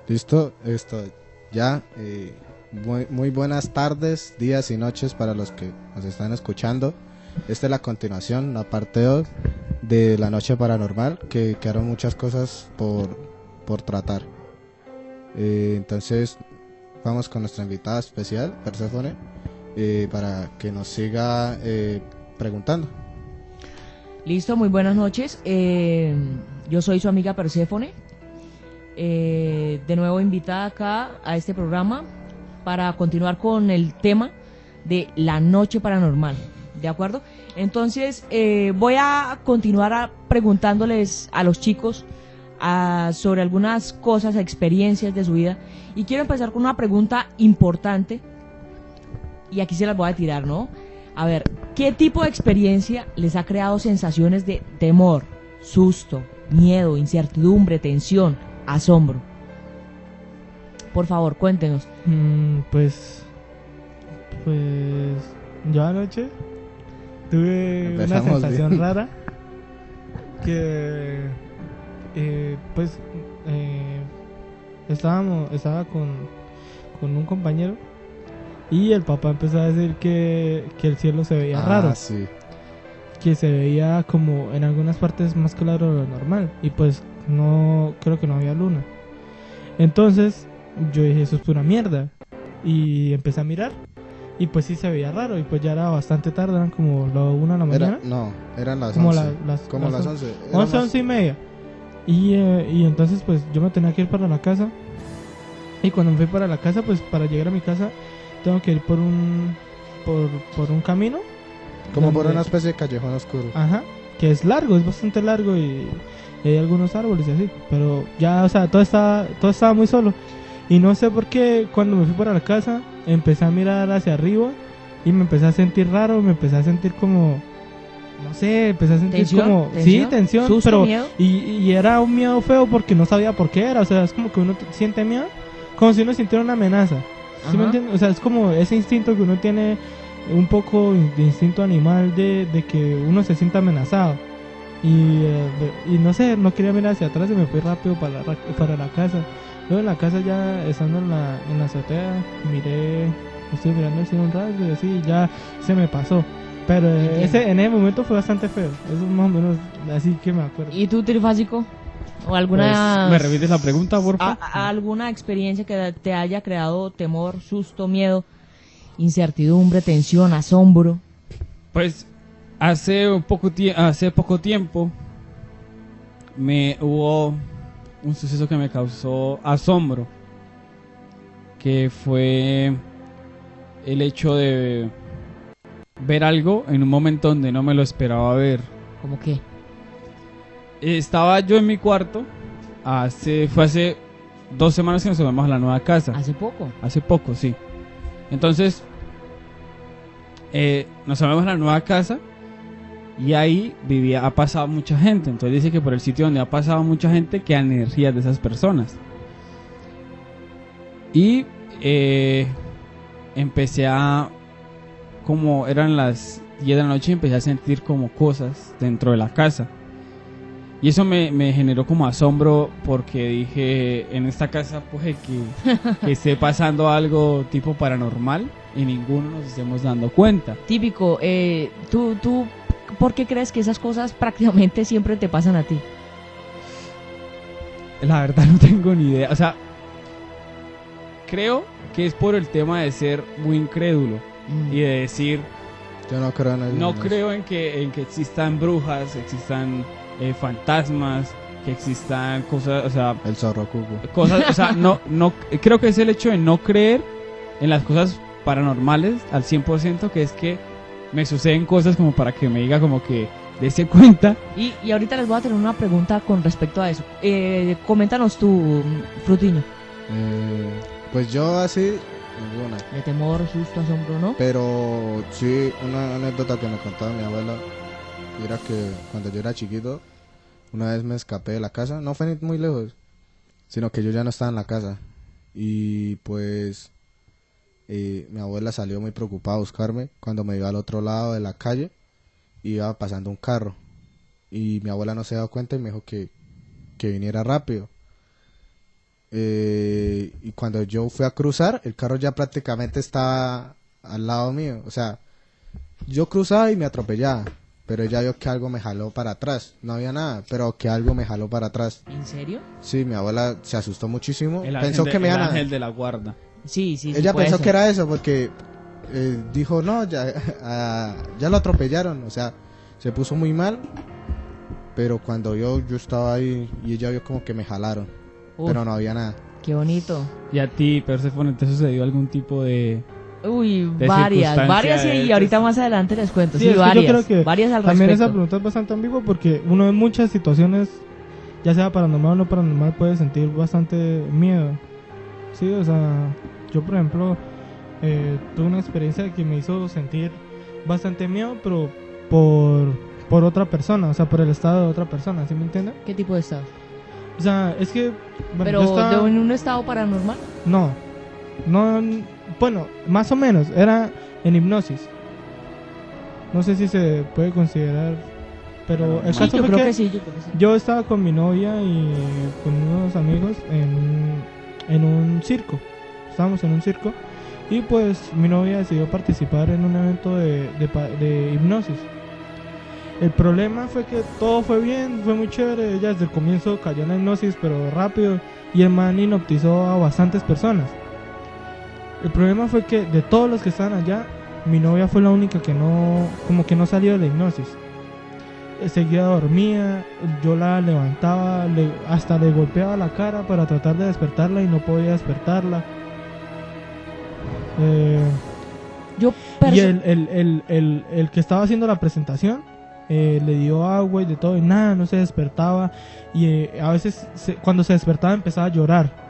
Listo, esto ya. Muy buenas tardes, días y noches para los que nos están escuchando. Esta es la continuación, la parte 2 de la noche paranormal, que quedaron muchas cosas por tratar. Entonces, vamos con nuestra invitada especial, Perséfone, para que nos siga preguntando. Listo, muy buenas noches. Yo soy su amiga Perséfone. De nuevo invitada acá a este programa para continuar con el tema de la noche paranormal. ¿De acuerdo? Entonces, voy a continuar preguntándoles a los chicos sobre algunas cosas, experiencias de su vida. Y quiero empezar con una pregunta importante. Y aquí se las voy a tirar, ¿no? A ver, ¿qué tipo de experiencia les ha creado sensaciones de temor, susto, miedo, incertidumbre, tensión, asombro? Por favor, cuéntenos. Pues yo anoche tuve una Empezamos sensación bien. rara que estaba con un compañero y el papá empezó a decir que el cielo se veía raro, Sí. que se veía como en algunas partes más claro de lo normal y pues no creo que no había luna. Entonces yo dije, eso es pura mierda, y empecé a mirar y pues sí se veía raro y pues ya era bastante tarde, eran como la 1 de la mañana, Eran las como 11. las Como las 11. 11 y media. Y entonces pues yo me tenía que ir para la casa. Y cuando me fui para la casa, pues para llegar a mi casa tengo que ir por un camino. Como por donde- una especie de callejón oscuro. Ajá, que es largo, es bastante largo y hay algunos árboles y así. Pero ya, o sea, todo estaba muy solo. Y no sé por qué cuando me fui para la casa empecé a mirar hacia arriba y me empecé a sentir raro, me empecé a sentir como... No sé, empecé a sentir ¿Tensión? como... ¿Tensión? Sí, tensión, ¿Susto, pero... miedo? Y era un miedo feo porque no sabía por qué era. O sea, es como que uno siente miedo, como si uno sintiera una amenaza. ¿Sí me Ajá. entiendes? O sea, es como ese instinto que uno tiene, un poco de instinto animal de que uno se sienta amenazado. Y no sé, no quería mirar hacia atrás y me fui rápido para la casa. Luego en la casa, ya estando en la azotea, estuve mirando el cielo un rato y así, y ya se me pasó. Pero Entiendo. en ese momento fue bastante feo. Eso es más o menos así que me acuerdo. ¿Y tú, Trifásico? ¿O Pues, alguna, ¿me repites la pregunta, porfa? alguna experiencia que te haya creado temor, susto, miedo, incertidumbre, tensión, asombro? Pues, hace poco tiempo hubo un suceso que me causó asombro, que fue el hecho de ver algo en un momento donde no me lo esperaba ver. ¿Cómo qué? Estaba yo en mi cuarto, fue hace 2 semanas que nos mudamos a la nueva casa. ¿Hace poco? Hace poco, sí. Entonces, nos mudamos a la nueva casa y ahí ha pasado mucha gente. Entonces dice que por el sitio donde ha pasado mucha gente quedan energías de esas personas. Y empecé como eran las 10 de la noche, empecé a sentir como cosas dentro de la casa. Y eso me generó como asombro porque dije, en esta casa puede que esté pasando algo tipo paranormal y ninguno nos estemos dando cuenta. Típico, ¿tú por qué crees que esas cosas prácticamente siempre te pasan a ti? La verdad no tengo ni idea. O sea, creo que es por el tema de ser muy incrédulo y de decir, Yo no creo en eso. no creo en que existan brujas, existan fantasmas, que existan cosas, o sea, El zorro cuco. cosas, o sea, no, creo que es el hecho de no creer en las cosas paranormales al 100%, que es que me suceden cosas como para que me diga como que dése cuenta. Y ahorita les voy a tener una pregunta con respecto a eso. Coméntanos tú, Frutiño. Pues yo así, ninguna. De temor, susto, asombro, ¿no? Pero sí, una anécdota que me contaba mi abuela era que cuando yo era chiquito, una vez me escapé de la casa. No fue ni muy lejos, sino que yo ya no estaba en la casa. Y pues mi abuela salió muy preocupada a buscarme cuando me iba al otro lado de la calle. Iba pasando un carro y mi abuela no se dio cuenta y me dijo que viniera rápido. y cuando yo fui a cruzar, el carro ya prácticamente estaba al lado mío. O sea, yo cruzaba y me atropellaba, pero ella vio que algo me jaló para atrás. No había nada, pero que algo me jaló para atrás. ¿En serio? Sí, mi abuela se asustó muchísimo. El Pensó que me el iban a... ángel de la guarda. Sí, sí, sí. Ella puede pensó ser. que era eso porque dijo, no, ya, ya lo atropellaron. O sea, se puso muy mal. Pero cuando yo estaba ahí y ella vio como que me jalaron. Uf, Pero no había nada. qué bonito. ¿Y a ti, Perséfone, te sucedió algún tipo de... Uy, de varias circunstancia y de ahorita estas? más adelante les cuento. Sí, Sí, es que varias. yo creo que varias al también esa respecto. pregunta es bastante ambigua porque uno en muchas situaciones, ya sea paranormal o no paranormal, puede sentir bastante miedo. Sí, o sea, yo por ejemplo tuve una experiencia que me hizo sentir bastante miedo, pero por otra persona, o sea, por el estado de otra persona, ¿sí me entienden? ¿Qué tipo de estado? O sea, es que... bueno, Pero yo estaba- en un estado paranormal. No, bueno, más o menos, era en hipnosis. No sé si se puede considerar, pero el Sí, caso yo fue creo que que sí, yo creo que sí. yo estaba con mi novia y con unos amigos en un circo. Estábamos en un circo y pues mi novia decidió participar en un evento de hipnosis. El problema fue que todo fue bien, fue muy chévere. Ella desde el comienzo cayó en la hipnosis, pero rápido. Y el man hipnotizó a bastantes personas. El problema fue que de todos los que estaban allá, mi novia fue la única que no, como que no salió de la hipnosis. Seguía dormida, yo la levantaba, hasta le golpeaba la cara para tratar de despertarla y no podía despertarla. Yo Y el que estaba haciendo la presentación le dio agua y de todo y nada, no se despertaba. Y a veces cuando se despertaba empezaba a llorar.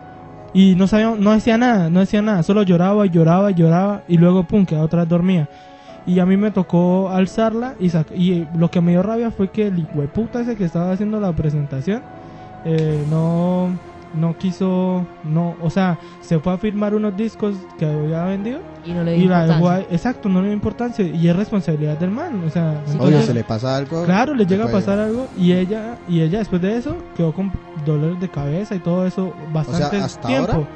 Y no decía nada, solo lloraba y lloraba y lloraba y luego pum, quedaba otra vez dormida. Y a mí me tocó alzarla y lo que me dio rabia fue que el hijueputa ese que estaba haciendo la presentación no quiso, o sea, se fue a firmar unos discos que había vendido y no le y di la dejó importancia. ahí, exacto, no le dio importancia y es responsabilidad del man, o sea, Sí, entonces, Oye, se le pasa algo. claro, le llega a puede- pasar algo y ella después de eso quedó con dolores de cabeza y todo eso bastante ¿hasta tiempo. ahora?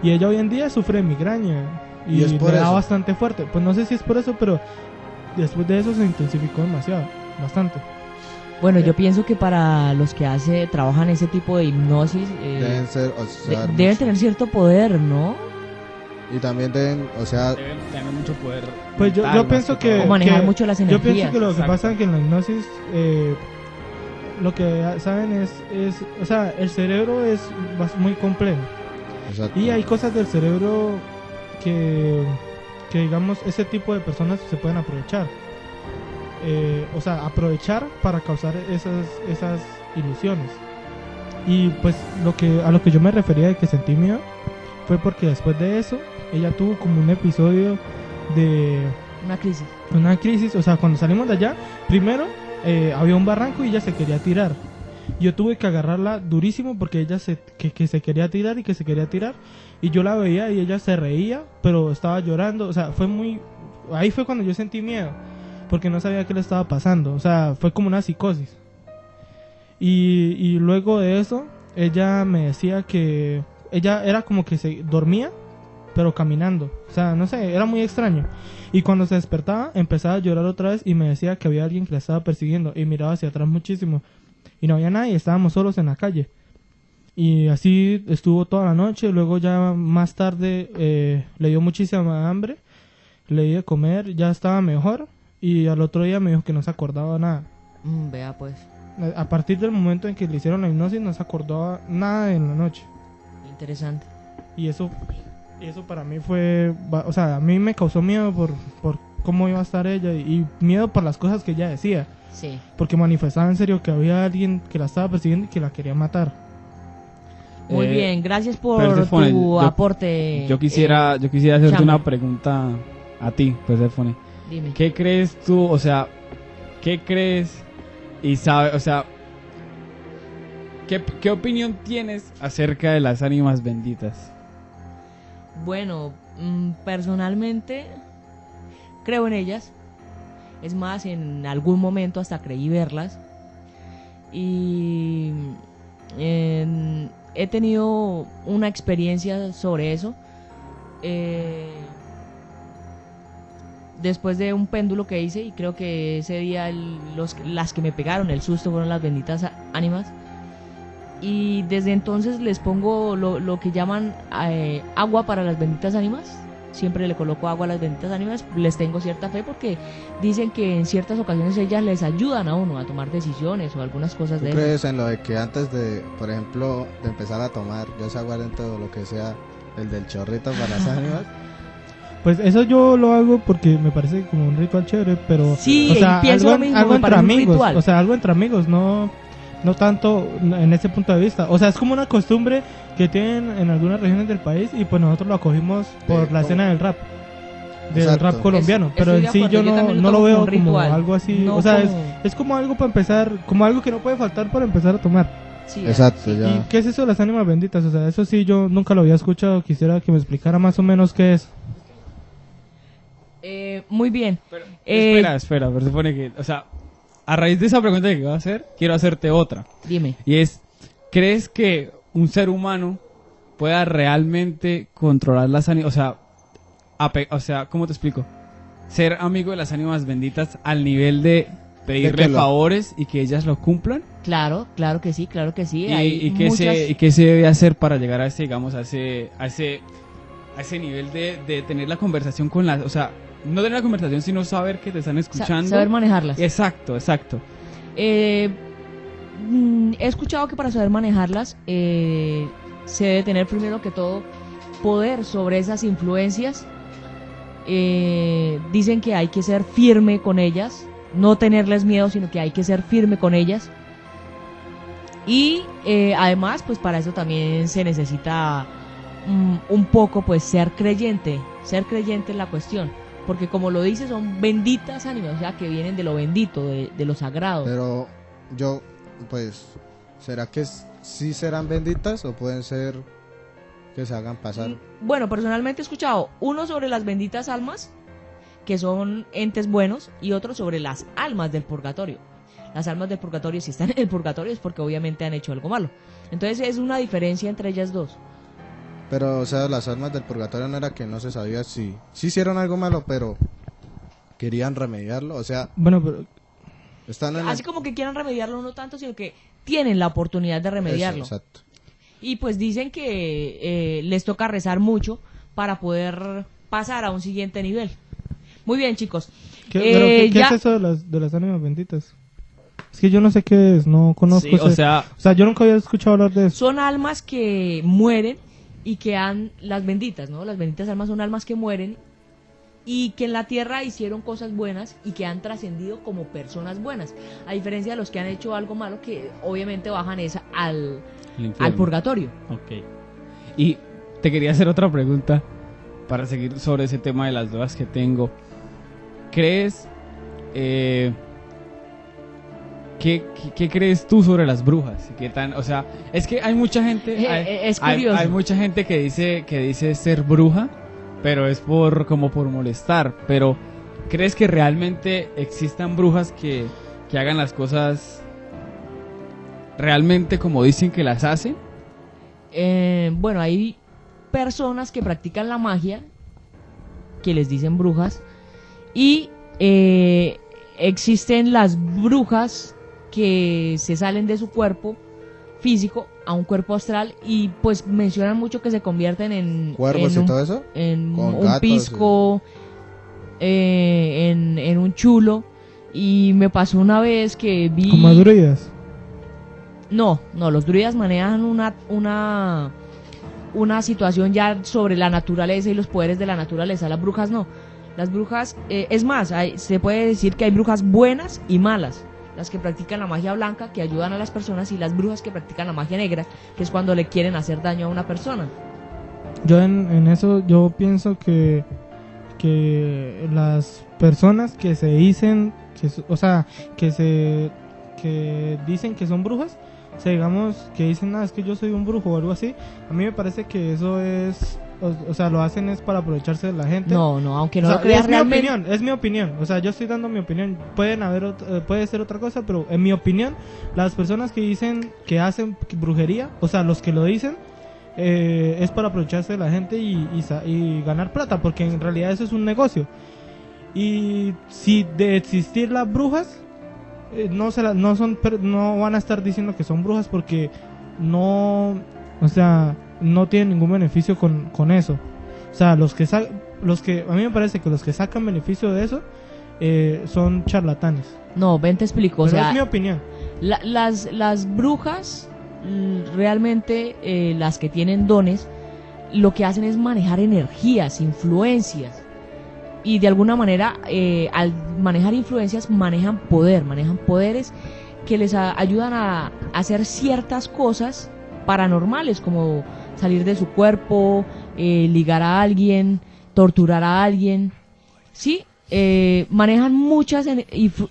Y ella hoy en día sufre de migraña ¿Y y es le por da eso? bastante fuerte. Pues no sé si es por eso, pero después de eso se intensificó demasiado, bastante. Bueno, yo pienso que para los que trabajan ese tipo de hipnosis, Deben ser, o sea, deben mucho. tener cierto poder, ¿no? Y también deben, o sea, Deben tener mucho poder. Pues yo mental, más pienso que- todo. O manejar que- mucho las Yo energías. pienso que lo que Exacto. pasa es que en la hipnosis lo que saben es, o sea, el cerebro es muy complejo. exacto. Y hay cosas del cerebro que digamos, ese tipo de personas se pueden aprovechar. O sea, aprovechar para causar esas ilusiones. Y pues a lo que yo me refería de que sentí miedo fue porque después de eso ella tuvo como un episodio de Una crisis. o sea, cuando salimos de allá, primero había un barranco y ella se quería tirar. Yo tuve que agarrarla durísimo porque ella que se quería tirar y que se quería tirar. Y yo la veía y ella se reía, pero estaba llorando. O sea, ahí fue cuando yo sentí miedo, porque no sabía qué le estaba pasando. O sea, fue como una psicosis. Y luego de eso, ella me decía que ella era como que se dormía, pero caminando. O sea, no sé, era muy extraño. Y cuando se despertaba, empezaba a llorar otra vez y me decía que había alguien que la estaba persiguiendo. Y miraba hacia atrás muchísimo. Y no había nadie, estábamos solos en la calle. Y así estuvo toda la noche. Luego ya más tarde le dio muchísima hambre. Le di de comer, ya estaba mejor. Y al otro día me dijo que no se acordaba nada. Vea pues, A partir del momento en que le hicieron la hipnosis no se acordaba nada en la noche. interesante. Y eso para mí fue... O sea, a mí me causó miedo por cómo iba a estar ella. Y miedo por las cosas que ella decía. Sí. Porque manifestaba en serio que había alguien que la estaba persiguiendo y que la quería matar. Muy Eh, bien, gracias por Perséfone, tu yo- aporte. Yo quisiera hacerte Chame. una pregunta a ti, Perséfone. Dime. ¿Qué crees tú, o sea, qué crees y sabes, o sea, qué opinión tienes acerca de las ánimas benditas? Bueno, personalmente creo en ellas. Es más, en algún momento hasta creí verlas. Y he tenido una experiencia sobre eso. Después de un péndulo que hice, y creo que ese día las que me pegaron el susto fueron las benditas ánimas. Y desde entonces les pongo lo que llaman agua para las benditas ánimas. Siempre le coloco agua a las benditas ánimas. Les tengo cierta fe porque dicen que en ciertas ocasiones ellas les ayudan a uno a tomar decisiones o algunas cosas ¿Tú de crees esas. en lo de que antes de, por ejemplo, de empezar a tomar, ya sea aguardiente o lo que sea, el del chorrito para las ánimas? Pues eso yo lo hago porque me parece como un ritual chévere, pero Sí, o sea, pienso lo mismo, algo me entre parece un amigos, ritual. o sea, algo entre amigos, no tanto en ese punto de vista. O sea, es como una costumbre que tienen en algunas regiones del país y pues nosotros lo acogimos por la ¿cómo? escena del rap. Del Exacto. rap colombiano, pero Estoy en de sí acuerdo, yo también no lo tomo veo un como ritual, algo así, no o sea, como- es como algo para empezar, como algo que no puede faltar para empezar a tomar. Sí, Exacto, sí. ya. ¿Y qué es eso de las ánimas benditas? O sea, eso sí yo nunca lo había escuchado, quisiera que me explicara más o menos qué es. Muy bien. Pero, Eh, espera, pero se supone que, o sea, a raíz de esa pregunta que voy a hacer, quiero hacerte otra. Dime. Y es, ¿crees que un ser humano pueda realmente controlar las ánimas? O sea, ¿cómo te explico? Ser amigo de las ánimas benditas al nivel de pedirle que lo- favores y que ellas lo cumplan. Claro que sí, claro que sí. ¿Y, Hay qué muchas- y qué se debe hacer para llegar a ese, digamos, a ese nivel de tener la conversación con las, o sea, no tener la conversación, sino saber que te están escuchando? saber manejarlas. Exacto. He escuchado que para saber manejarlas se debe tener primero que todo poder sobre esas influencias. Dicen que hay que ser firme con ellas, no tenerles miedo, sino que hay que ser firme con ellas. Y además, pues para eso también se necesita un poco, pues ser creyente en la cuestión. Porque como lo dice, son benditas ánimas, o sea, que vienen de lo bendito, de lo sagrado. Pero yo, pues, ¿será que sí serán benditas o pueden ser que se hagan pasar? Bueno, personalmente he escuchado uno sobre las benditas almas, que son entes buenos, y otro sobre las almas del purgatorio. Las almas del purgatorio, si están en el purgatorio, es porque obviamente han hecho algo malo. Entonces es una diferencia entre ellas dos. Pero, o sea, las almas del purgatorio no era que no se sabía si hicieron algo malo, pero querían remediarlo. O sea, Bueno, pero están en Así como que quieran remediarlo no tanto, sino que tienen la oportunidad de remediarlo. Eso, exacto. Y pues dicen que les toca rezar mucho para poder pasar a un siguiente nivel. Muy bien, chicos. ¿qué Ya- es eso de las ánimas benditas? Es que yo no sé qué es, no conozco. Sí, o sea, yo nunca había escuchado hablar de eso. Son almas que mueren y que han, las benditas, ¿no? Las benditas almas son almas que mueren y que en la tierra hicieron cosas buenas y que han trascendido como personas buenas. A diferencia de los que han hecho algo malo, que obviamente bajan esa al purgatorio. Ok. Y te quería hacer otra pregunta para seguir sobre ese tema de las dudas que tengo. ¿Crees... ¿Qué crees tú sobre las brujas? ¿Qué tan, o sea, es que hay mucha gente, Es curioso. hay mucha gente que dice ser bruja, pero es como por molestar. Pero ¿crees que realmente existan brujas que hagan las cosas realmente como dicen que las hacen? Bueno, hay personas que practican la magia, que les dicen brujas, y existen las brujas que se salen de su cuerpo físico a un cuerpo astral y pues mencionan mucho que se convierten en ¿Cuervos y todo eso? en Con un gatos, pisco, en un chulo. Y me pasó una vez que vi... Como druidas. No, los druidas manejan una situación ya sobre la naturaleza y los poderes de la naturaleza. Las brujas no. Las brujas, es más, se puede decir que hay brujas buenas y malas. Las que practican la magia blanca, que ayudan a las personas, y las brujas que practican la magia negra, que es cuando le quieren hacer daño a una persona. Yo en eso, yo pienso que las personas que se dicen, que dicen que son brujas, o sea, digamos que dicen, nada, es que yo soy un brujo o algo así, a mí me parece que eso es, o sea, lo hacen es para aprovecharse de la gente. No, aunque no O sea, lo creas es realmente. es mi opinión, o sea, yo estoy dando mi opinión, puede ser otra cosa, pero en mi opinión, las personas que dicen que hacen brujería, o sea, los que lo dicen, es para aprovecharse de la gente y ganar plata, porque en realidad eso es un negocio. Y si de existir las brujas, no van a estar diciendo que son brujas porque no, o sea, no tienen ningún beneficio con eso. O sea, a mí me parece que los que sacan beneficio de eso son charlatanes. No, ven, te explico. O Pero sea, es mi opinión. las brujas, realmente, las que tienen dones, lo que hacen es manejar energías, influencias. Y de alguna manera, al manejar influencias, manejan poderes que les ayudan a hacer ciertas cosas paranormales, como salir de su cuerpo, ligar a alguien, torturar a alguien. Sí, manejan muchas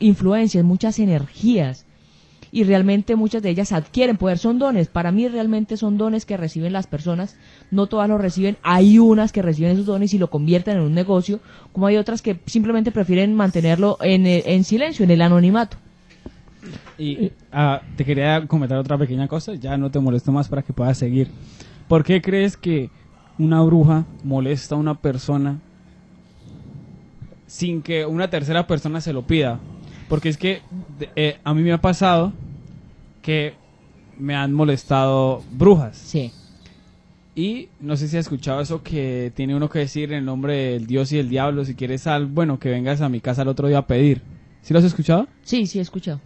influencias, muchas energías. Y realmente muchas de ellas adquieren poder, son dones. Para mí realmente son dones que reciben las personas, no todas lo reciben, hay unas que reciben esos dones y lo convierten en un negocio, como hay otras que simplemente prefieren mantenerlo en silencio, en el anonimato. Y te quería comentar otra pequeña cosa, ya no te molesto más para que puedas seguir. ¿Por qué crees que una bruja molesta a una persona sin que una tercera persona se lo pida? Porque es que a mí me ha pasado que me han molestado brujas. Sí. Y no sé si has escuchado eso que tiene uno que decir en nombre del Dios y del diablo, si quieres bueno, que vengas a mi casa el otro día a pedir. ¿Sí lo has escuchado? Sí, he escuchado.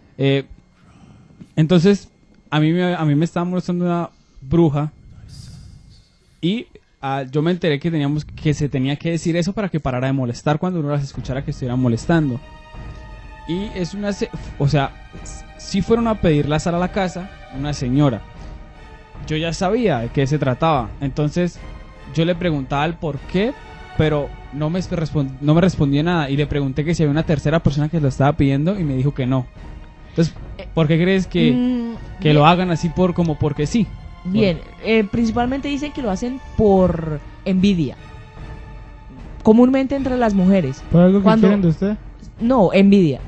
Entonces, a mí me estaba molestando una bruja y yo me enteré que se tenía que decir eso para que parara de molestar cuando uno las escuchara que estuvieran molestando. Y es o sea, si fueron a pedir la sal a la casa, una señora. Yo ya sabía de qué se trataba. Entonces, yo le preguntaba el por qué, pero no me respondía nada. Y le pregunté que si había una tercera persona que lo estaba pidiendo y me dijo que no. Entonces, ¿por qué crees que lo hagan así como porque sí? Bien, principalmente dicen que lo hacen por envidia. Comúnmente entre las mujeres. ¿Por algo que quieren de usted? No, envidia.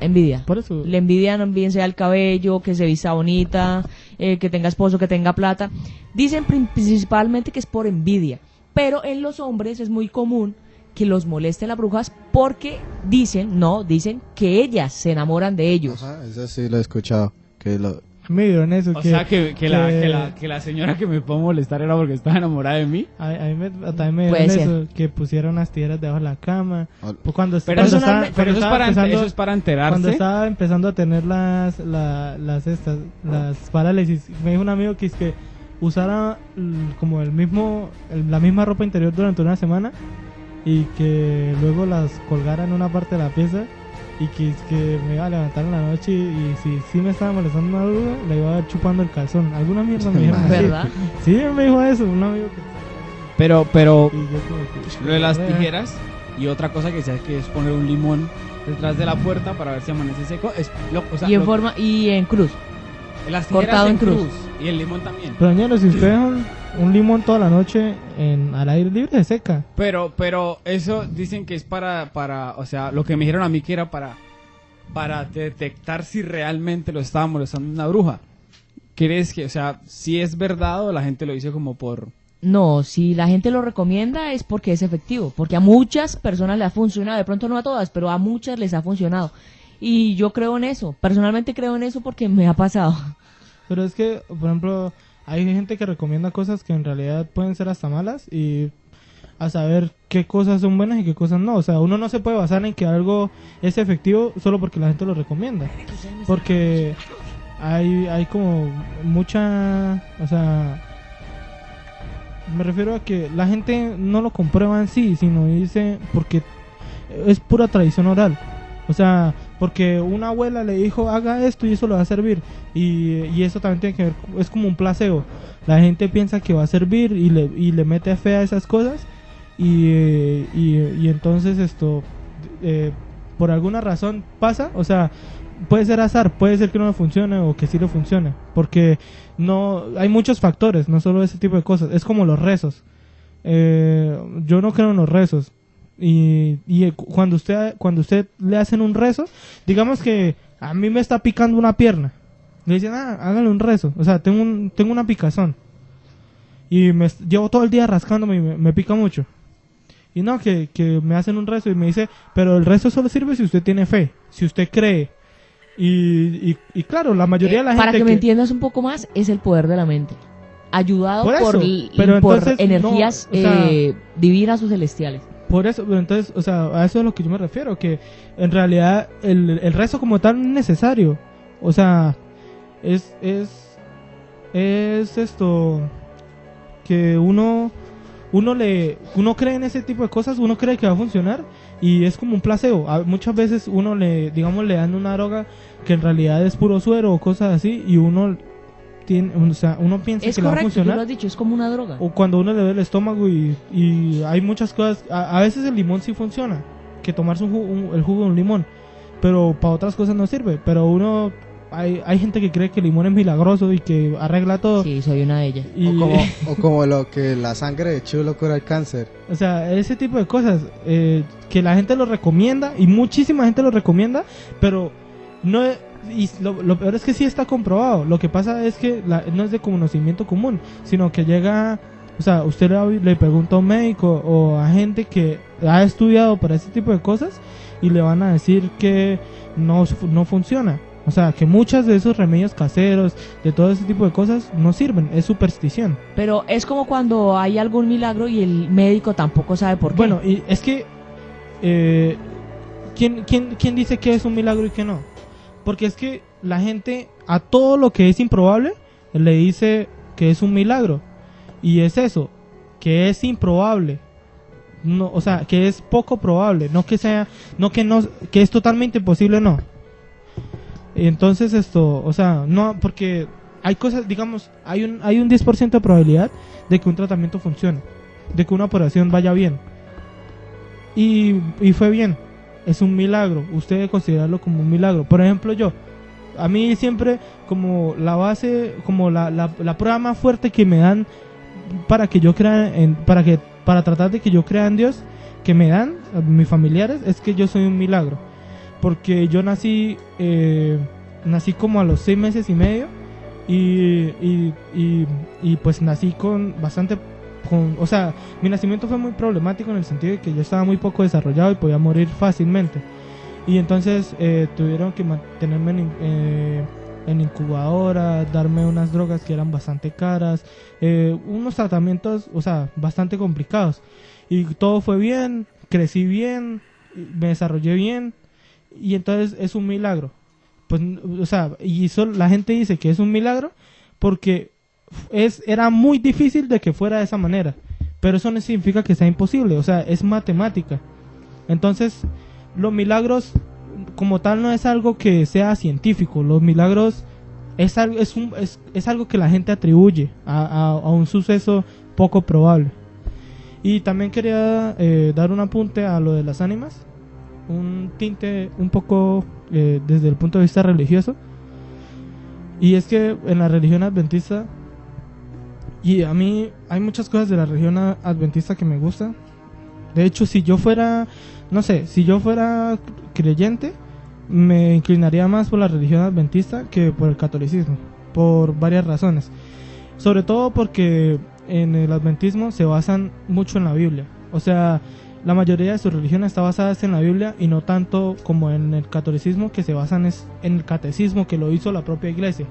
Por eso. Le envidian, bien sea el cabello, que se vista bonita, que tenga esposo, que tenga plata. Dicen principalmente que es por envidia. Pero en los hombres es muy común que los molesten las brujas porque dicen que ellas se enamoran de ellos. Ajá, eso sí lo he escuchado. Me dieron eso. O sea, que la señora que me pudo molestar era porque estaba enamorada de mí. También me dieron eso, que pusiera unas tijeras debajo de la cama. Pues Pero eso es para enterarse. Cuando estaba empezando a tener las parálisis, me dijo un amigo que es que usara como la misma ropa interior durante una semana y que luego las colgara en una parte de la pieza. Y que me iba a levantar en la noche y si me estaba molestando una bruja, le iba a ir chupando el calzón. Alguna mierda me dijeron así. ¿Verdad? Sí, me dijo eso, un amigo que... Pero Y yo como que, lo de las tijeras y otra cosa que se hace que es poner un limón detrás de la puerta para ver si amanece seco. Y en cruz. Las tijeras cortado en cruz. Y el limón también. Pero señor, si usted deja un limón toda la noche al aire libre, se seca. Pero eso dicen que es para, o sea, lo que me dijeron a mí que era para detectar si realmente lo estaba molestando una bruja. ¿Crees que, o sea, si es verdad o la gente lo dice como por...? No, si la gente lo recomienda es porque es efectivo, porque a muchas personas le ha funcionado, de pronto no a todas, pero a muchas les ha funcionado. Y yo creo en eso, personalmente creo en eso porque me ha pasado. Pero es que, por ejemplo, hay gente que recomienda cosas que en realidad pueden ser hasta malas y a saber qué cosas son buenas y qué cosas no. O sea, uno no se puede basar en que algo es efectivo solo porque la gente lo recomienda. Porque hay como mucha... O sea, me refiero a que la gente no lo comprueba en sí, sino dice porque es pura tradición oral. O sea, porque una abuela le dijo haga esto y eso le va a servir. Y eso también tiene que ver, es como un placebo. La gente piensa que va a servir y le mete fe a esas cosas. Y entonces esto, por alguna razón pasa. O sea, puede ser azar, puede ser que no le funcione o que sí le funcione, porque no hay muchos factores, no solo ese tipo de cosas. Es como los rezos. Yo no creo en los rezos. Y cuando usted le hacen un rezo, digamos que a mí me está picando una pierna, le dicen, hágale un rezo. O sea, tengo una picazón y llevo todo el día rascándome y me pica mucho. Y no, que me hacen un rezo y me dice, pero el rezo solo sirve si usted tiene fe, si usted cree. Y claro, la mayoría de la gente... Para que me entiendas un poco más, es el poder de la mente. Ayudado Por eso, pero por entonces, energías no, o sea, divinas o celestiales. Por eso, pero entonces, o sea, a eso es a lo que yo me refiero, que en realidad el rezo como tal no es necesario. O sea, es esto, que uno cree en ese tipo de cosas, uno cree que va a funcionar y es como un placebo. Muchas veces uno le dan una droga que en realidad es puro suero o cosas así y uno piensa Es que le va a correcto, tú funcionar. lo has dicho, es como una droga. O cuando uno le duele el estómago y hay muchas cosas. A veces el limón sí funciona, que tomarse el jugo de un limón, pero para otras cosas no sirve. Pero hay gente que cree que el limón es milagroso y que arregla todo. Sí, soy una de ellas. O como lo que la sangre de chulo cura el cáncer. O sea, ese tipo de cosas que la gente lo recomienda y muchísima gente lo recomienda, pero no. Y lo peor es que sí está comprobado. Lo que pasa es que no es de conocimiento común, sino que llega, o sea, usted le pregunta a un médico o a gente que ha estudiado para ese tipo de cosas y le van a decir que no funciona. O sea, que muchos de esos remedios caseros, de todo ese tipo de cosas, no sirven, es superstición. Pero es como cuando hay algún milagro y el médico tampoco sabe por qué. Bueno, y es que ¿quién dice que es un milagro y que no? Porque es que la gente a todo lo que es improbable le dice que es un milagro. Y es eso, que es improbable. No, o sea, que es poco probable, no que es totalmente imposible, no. Entonces o sea, no, porque hay cosas, digamos, hay un 10% de probabilidad de que un tratamiento funcione, de que una operación vaya bien. Y fue bien. Es un milagro, usted debe considerarlo como un milagro. Por ejemplo, a mí siempre como la base, como la prueba más fuerte que me dan para que yo crea para tratar de que yo crea en Dios, que me dan a mis familiares, es que yo soy un milagro. Porque yo nací como a los 6 meses y medio y pues nací con bastante... o sea, mi nacimiento fue muy problemático en el sentido de que yo estaba muy poco desarrollado y podía morir fácilmente. Y entonces tuvieron que mantenerme en incubadora, darme unas drogas que eran bastante caras, unos tratamientos, o sea, bastante complicados. Y todo fue bien, crecí bien, me desarrollé bien, y entonces es un milagro. Pues, o sea, la gente dice que es un milagro porque era muy difícil de que fuera de esa manera, pero eso no significa que sea imposible, o sea, es matemática. Entonces, los milagros como tal no es algo que sea científico, los milagros es algo que la gente atribuye a un suceso poco probable. Y también quería dar un apunte a lo de las ánimas, un tinte un poco desde el punto de vista religioso, y es que en la religión adventista, y a mí hay muchas cosas de la religión adventista que me gustan. De hecho, si yo fuera creyente, me inclinaría más por la religión adventista que por el catolicismo, por varias razones. Sobre todo porque en el adventismo se basan mucho en la Biblia. O sea, la mayoría de su religión está basada en la Biblia y no tanto como en el catolicismo, que se basan en el catecismo que lo hizo la propia iglesia.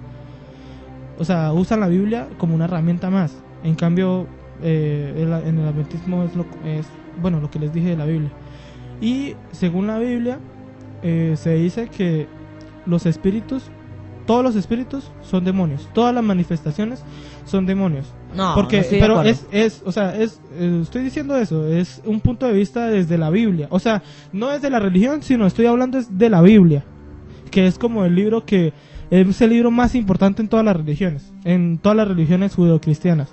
O sea, usan la Biblia como una herramienta más. En cambio, en el adventismo es lo que les dije de la Biblia. Y según la Biblia, se dice que todos los espíritus son demonios. Todas las manifestaciones son demonios. No, porque, no estoy de pero acuerdo. estoy diciendo eso, es un punto de vista desde la Biblia. O sea, no es de la religión, sino estoy hablando de la Biblia, que es como el libro que es el libro más importante en todas las religiones judeocristianas,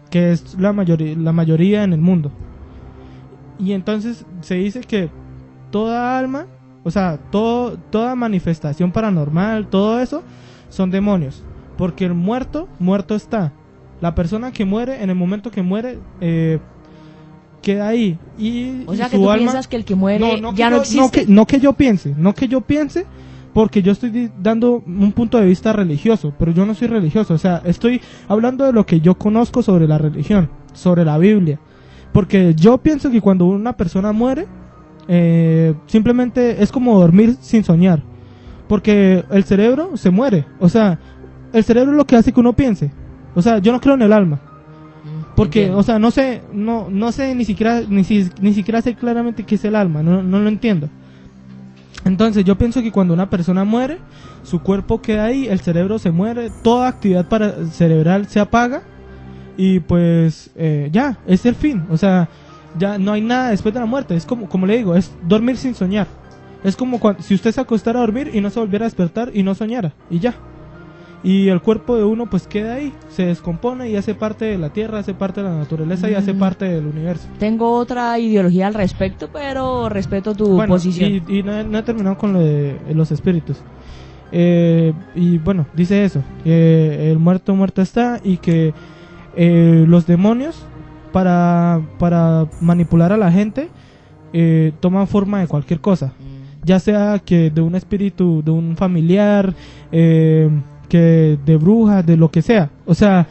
que es la mayoría en el mundo. Y entonces se dice que toda alma O sea, toda manifestación paranormal, todo eso, son demonios. Porque el muerto está. La persona que muere, en el momento que muere, queda ahí. Y O sea, su que tú alma... piensas que el que muere No, ya no existe. no que yo piense, porque yo estoy dando un punto de vista religioso, pero yo no soy religioso. O sea, estoy hablando de lo que yo conozco sobre la religión, sobre la Biblia. Porque yo pienso que cuando una persona muere, simplemente es como dormir sin soñar. Porque el cerebro se muere. O sea, el cerebro es lo que hace que uno piense. O sea, yo no creo en el alma. Porque, Entiendo. o sea, no sé ni siquiera sé claramente qué es el alma, no lo entiendo. Entonces yo pienso que cuando una persona muere, su cuerpo queda ahí, el cerebro se muere, toda actividad cerebral se apaga y pues ya, es el fin. O sea, ya no hay nada después de la muerte, es como le digo, es dormir sin soñar. Es como si usted se acostara a dormir y no se volviera a despertar y no soñara, y ya. Y el cuerpo de uno pues queda ahí, se descompone y hace parte de la tierra, hace parte de la naturaleza y hace parte del universo. Tengo otra ideología al respecto, pero respeto tu Bueno, posición. y no he terminado con lo de los espíritus. Y bueno, dice eso, que el muerto está y que los demonios para manipular a la gente toman forma de cualquier cosa. Ya sea que de un espíritu, de un familiar, que de brujas, de lo que sea. O sea,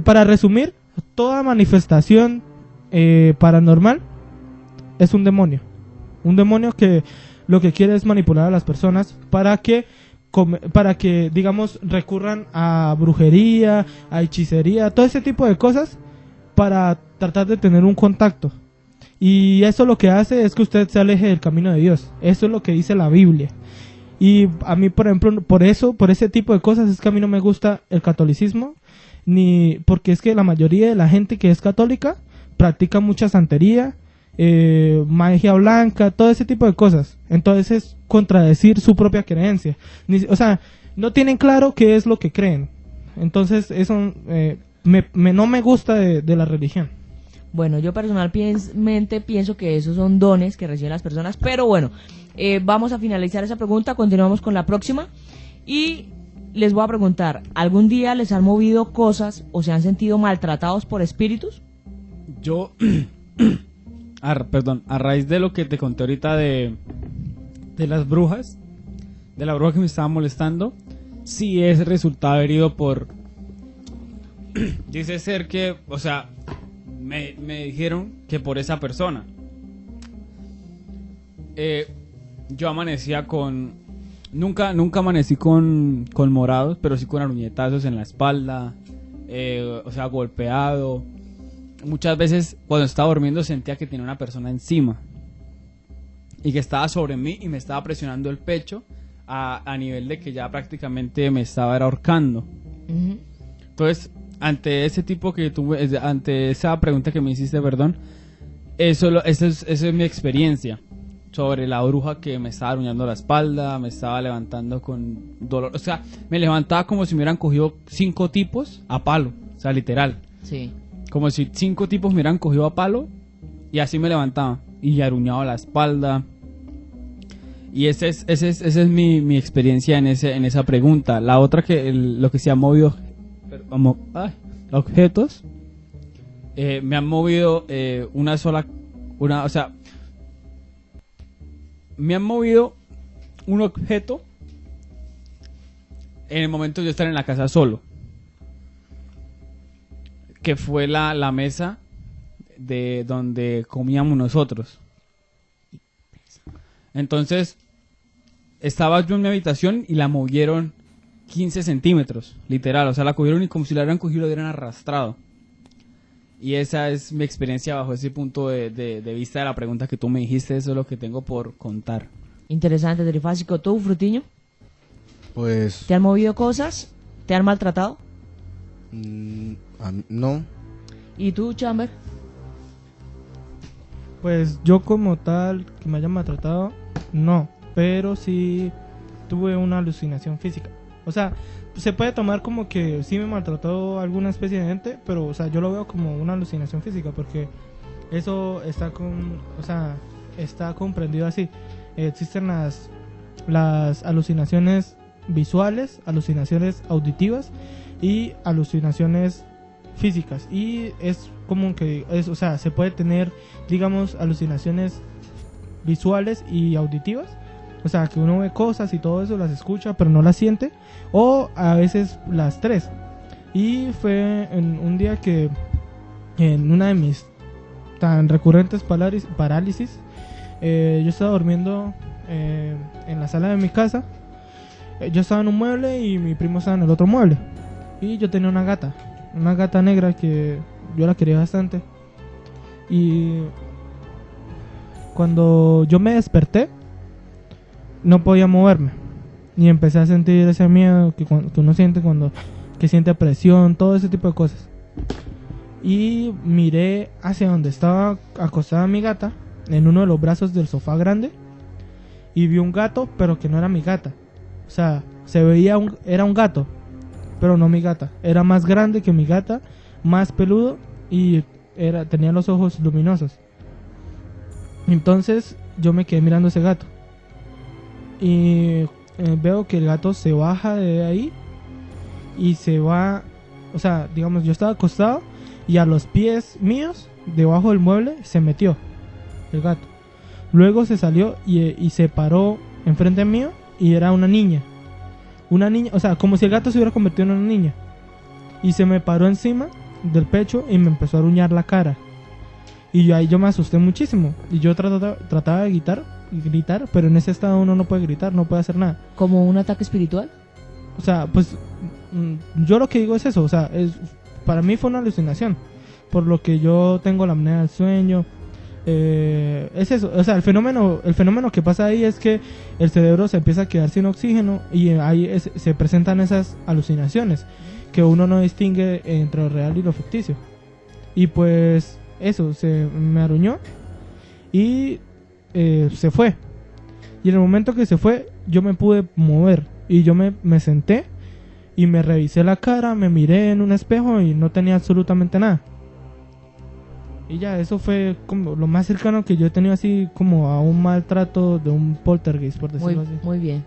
para resumir, toda manifestación paranormal es un demonio. Un demonio que lo que quiere es manipular a las personas para que digamos, recurran a brujería, a hechicería, todo ese tipo de cosas para tratar de tener un contacto. Y eso lo que hace es que usted se aleje del camino de Dios. Eso es lo que dice la Biblia. Y a mí, por ejemplo, por ese tipo de cosas es que a mí no me gusta el catolicismo, ni porque es que la mayoría de la gente que es católica practica mucha santería, magia blanca, todo ese tipo de cosas. Entonces es contradecir su propia creencia. O sea, no tienen claro qué es lo que creen. Entonces eso no me gusta de la religión. Bueno, yo personalmente pienso que esos son dones que reciben las personas, pero bueno, vamos a finalizar esa pregunta, continuamos con la próxima y les voy a preguntar, ¿algún día les han movido cosas o se han sentido maltratados por espíritus? Yo, a raíz de lo que te conté ahorita de las brujas, de la bruja que me estaba molestando, sí es resultado herido por... Dice ser que, o sea, me dijeron que por esa persona. Yo amanecía con... Nunca amanecí con morados, pero sí con aruñetazos en la espalda, o sea, golpeado. Muchas veces cuando estaba durmiendo sentía que tenía una persona encima y que estaba sobre mí y me estaba presionando el pecho a nivel de que ya prácticamente me estaba ahorcando. Uh-huh. Entonces, ante esa pregunta que me hiciste, perdón, eso es mi experiencia sobre la bruja que me estaba aruñando la espalda, me estaba levantando con dolor, o sea, me levantaba como si me hubieran cogido 5 tipos a palo, o sea, literal. Sí. Como si 5 tipos me hubieran cogido a palo y así me levantaba y aruñaba la espalda. Y esa es mi experiencia en esa pregunta. La otra que lo que se ha movido objetos, me han movido me han movido un objeto en el momento de yo estar en la casa solo, que fue la mesa de donde comíamos nosotros. Entonces estaba yo en mi habitación y la movieron 15 centímetros, literal, o sea, la cogieron y como si la hubieran cogido, lo hubieran arrastrado. Y esa es mi experiencia bajo ese punto de vista de la pregunta que tú me dijiste. Eso es lo que tengo por contar. Interesante, trifásico. ¿Tú, Frutiño? Pues ¿Te han movido cosas? ¿Te han maltratado? no. ¿Y tú, Chamber? Pues yo como tal, que me hayan maltratado, no. Pero sí tuve una alucinación física. O sea, se puede tomar como que sí me maltrató alguna especie de gente, pero o sea, yo lo veo como una alucinación física porque eso está está comprendido así. existen las alucinaciones visuales, alucinaciones auditivas y alucinaciones físicas. Y es como que o sea, se puede tener, digamos, alucinaciones visuales y auditivas, o sea, que uno ve cosas y todo eso, las escucha pero no las siente, o a veces las tres. Y fue en un día que en una de mis tan recurrentes parálisis, yo estaba durmiendo en la sala de mi casa. Yo estaba en un mueble y mi primo estaba en el otro mueble, y yo tenía una gata negra que yo la quería bastante. Y cuando yo me desperté, no podía moverme y empecé a sentir ese miedo que uno siente cuando que siente presión, todo ese tipo de cosas. Y miré hacia donde estaba acostada mi gata, en uno de los brazos del sofá grande, y vi un gato, pero que no era mi gata. O sea, se veía era un gato, pero no mi gata. Era más grande que mi gata, más peludo, y tenía los ojos luminosos. Entonces yo me quedé mirando a ese gato y veo que el gato se baja de ahí y se va. O sea, digamos, yo estaba acostado y a los pies míos, debajo del mueble, se metió el gato. Luego se salió y se paró enfrente mío, y era una niña, o sea, como si el gato se hubiera convertido en una niña, y se me paró encima del pecho y me empezó a aruñar la cara. Y ahí yo me asusté muchísimo, y yo trataba de gritar, pero en ese estado uno no puede gritar, no puede hacer nada. ¿Como un ataque espiritual? O sea, pues yo lo que digo es eso, o sea, para mí fue una alucinación, por lo que yo tengo la apnea del sueño. Es eso, o sea, el fenómeno que pasa ahí es que el cerebro se empieza a quedar sin oxígeno, y ahí se presentan esas alucinaciones que uno no distingue entre lo real y lo ficticio. Y pues eso, se me aruñó y se fue. Y en el momento que se fue, yo me pude mover y yo me senté y me revisé la cara, me miré en un espejo y no tenía absolutamente nada. Y ya, eso fue como lo más cercano que yo he tenido así como a un maltrato de un poltergeist, por decirlo así. Muy bien.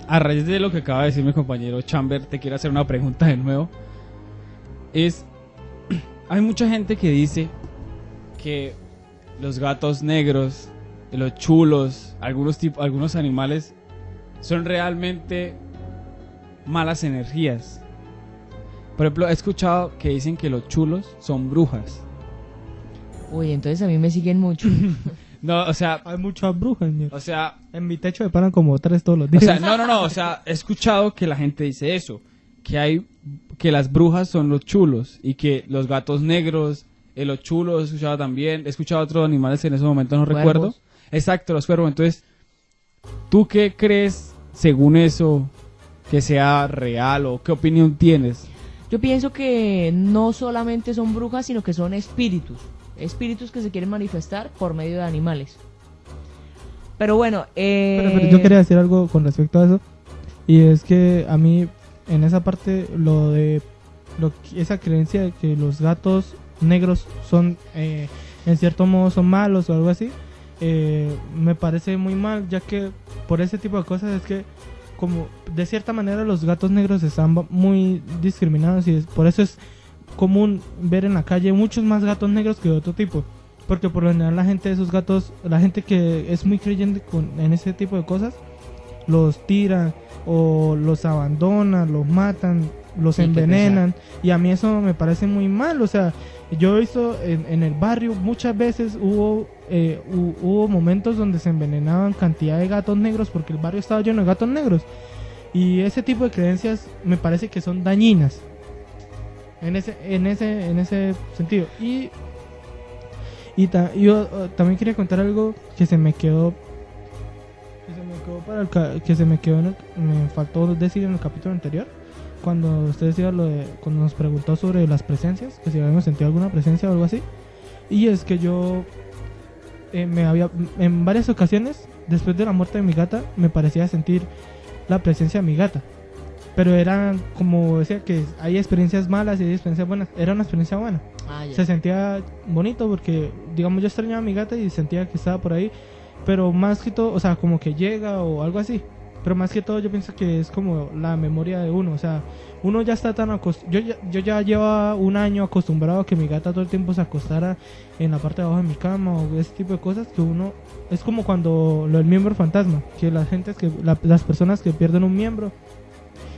A raíz de lo que acaba de decir mi compañero Chamber, te quiero hacer una pregunta de nuevo. Hay mucha gente que dice que los gatos negros, los chulos, algunos animales son realmente malas energías. Por ejemplo, he escuchado que dicen que los chulos son brujas. Uy, entonces a mí me siguen mucho. No, o sea, Hay muchas brujas, ño. o sea, En mi techo me paran como 3 todos los o días. sea, no, o sea, he escuchado que la gente dice eso, que las brujas son los chulos y que los gatos negros, los chulos, he escuchado también, he escuchado otros animales que en ese momento no Cuervos. recuerdo. Exacto, los cuervos. Entonces, ¿tú qué crees, según eso, que sea real, o qué opinión tienes? Yo pienso que no solamente son brujas, sino que son espíritus que se quieren manifestar por medio de animales. Pero bueno, Pero yo quería decir algo con respecto a eso, y es que a mí en esa parte esa creencia de que los gatos negros son en cierto modo son malos o algo así, me parece muy mal, ya que por ese tipo de cosas es que como de cierta manera los gatos negros están muy discriminados, y por eso es común ver en la calle muchos más gatos negros que de otro tipo, porque por lo general la gente de esos gatos, la gente que es muy creyente en ese tipo de cosas, los tira o los abandona, los matan, los Sí, qué envenenan, y a mí eso me parece muy mal. O sea, yo he visto en el barrio muchas veces hubo momentos donde se envenenaban cantidad de gatos negros porque el barrio estaba lleno de gatos negros, y ese tipo de creencias me parece que son dañinas en ese sentido. Y yo también quería contar algo que se me quedó me faltó decir en el capítulo anterior, cuando usted decía cuando nos preguntó sobre las presencias, que si habíamos sentido alguna presencia o algo así. Y es que yo en varias ocasiones después de la muerte de mi gata me parecía sentir la presencia de mi gata, pero eran como decía que hay experiencias malas y hay experiencias buenas. Era una experiencia buena. Ah, ya. Se sentía bonito porque, digamos, yo extrañaba a mi gata y sentía que estaba por ahí, pero más que todo, o sea, como que llega o algo así. Pero más que todo yo pienso que es como la memoria de uno, o sea, uno ya está tan acostumbrado, yo ya llevo un año acostumbrado a que mi gata todo el tiempo se acostara en la parte de abajo de mi cama o ese tipo de cosas, que uno, es como cuando lo del miembro fantasma, que las personas que pierden un miembro,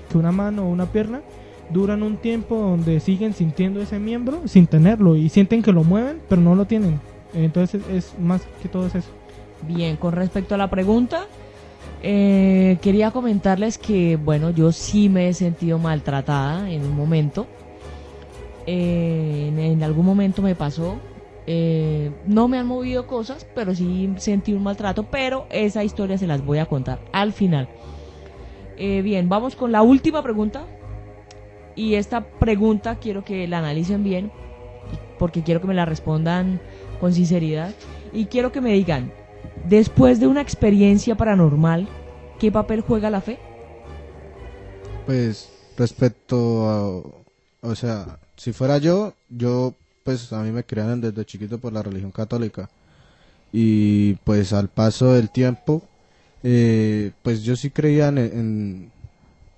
que una mano o una pierna, duran un tiempo donde siguen sintiendo ese miembro sin tenerlo y sienten que lo mueven, pero no lo tienen. Entonces es más que todo es eso. Bien, con respecto a la pregunta, quería comentarles que, bueno, yo sí me he sentido maltratada en un momento. En algún momento me pasó. No me han movido cosas, pero sí sentí un maltrato, pero esa historia se las voy a contar al final. Bien, vamos con la última pregunta. Y esta pregunta quiero que la analicen bien, porque quiero que me la respondan con sinceridad. Y quiero que me digan, después de una experiencia paranormal, ¿qué papel juega la fe? Pues respecto a, o sea, si fuera yo pues a mí me criaron desde chiquito por la religión católica y pues al paso del tiempo, pues yo sí creía en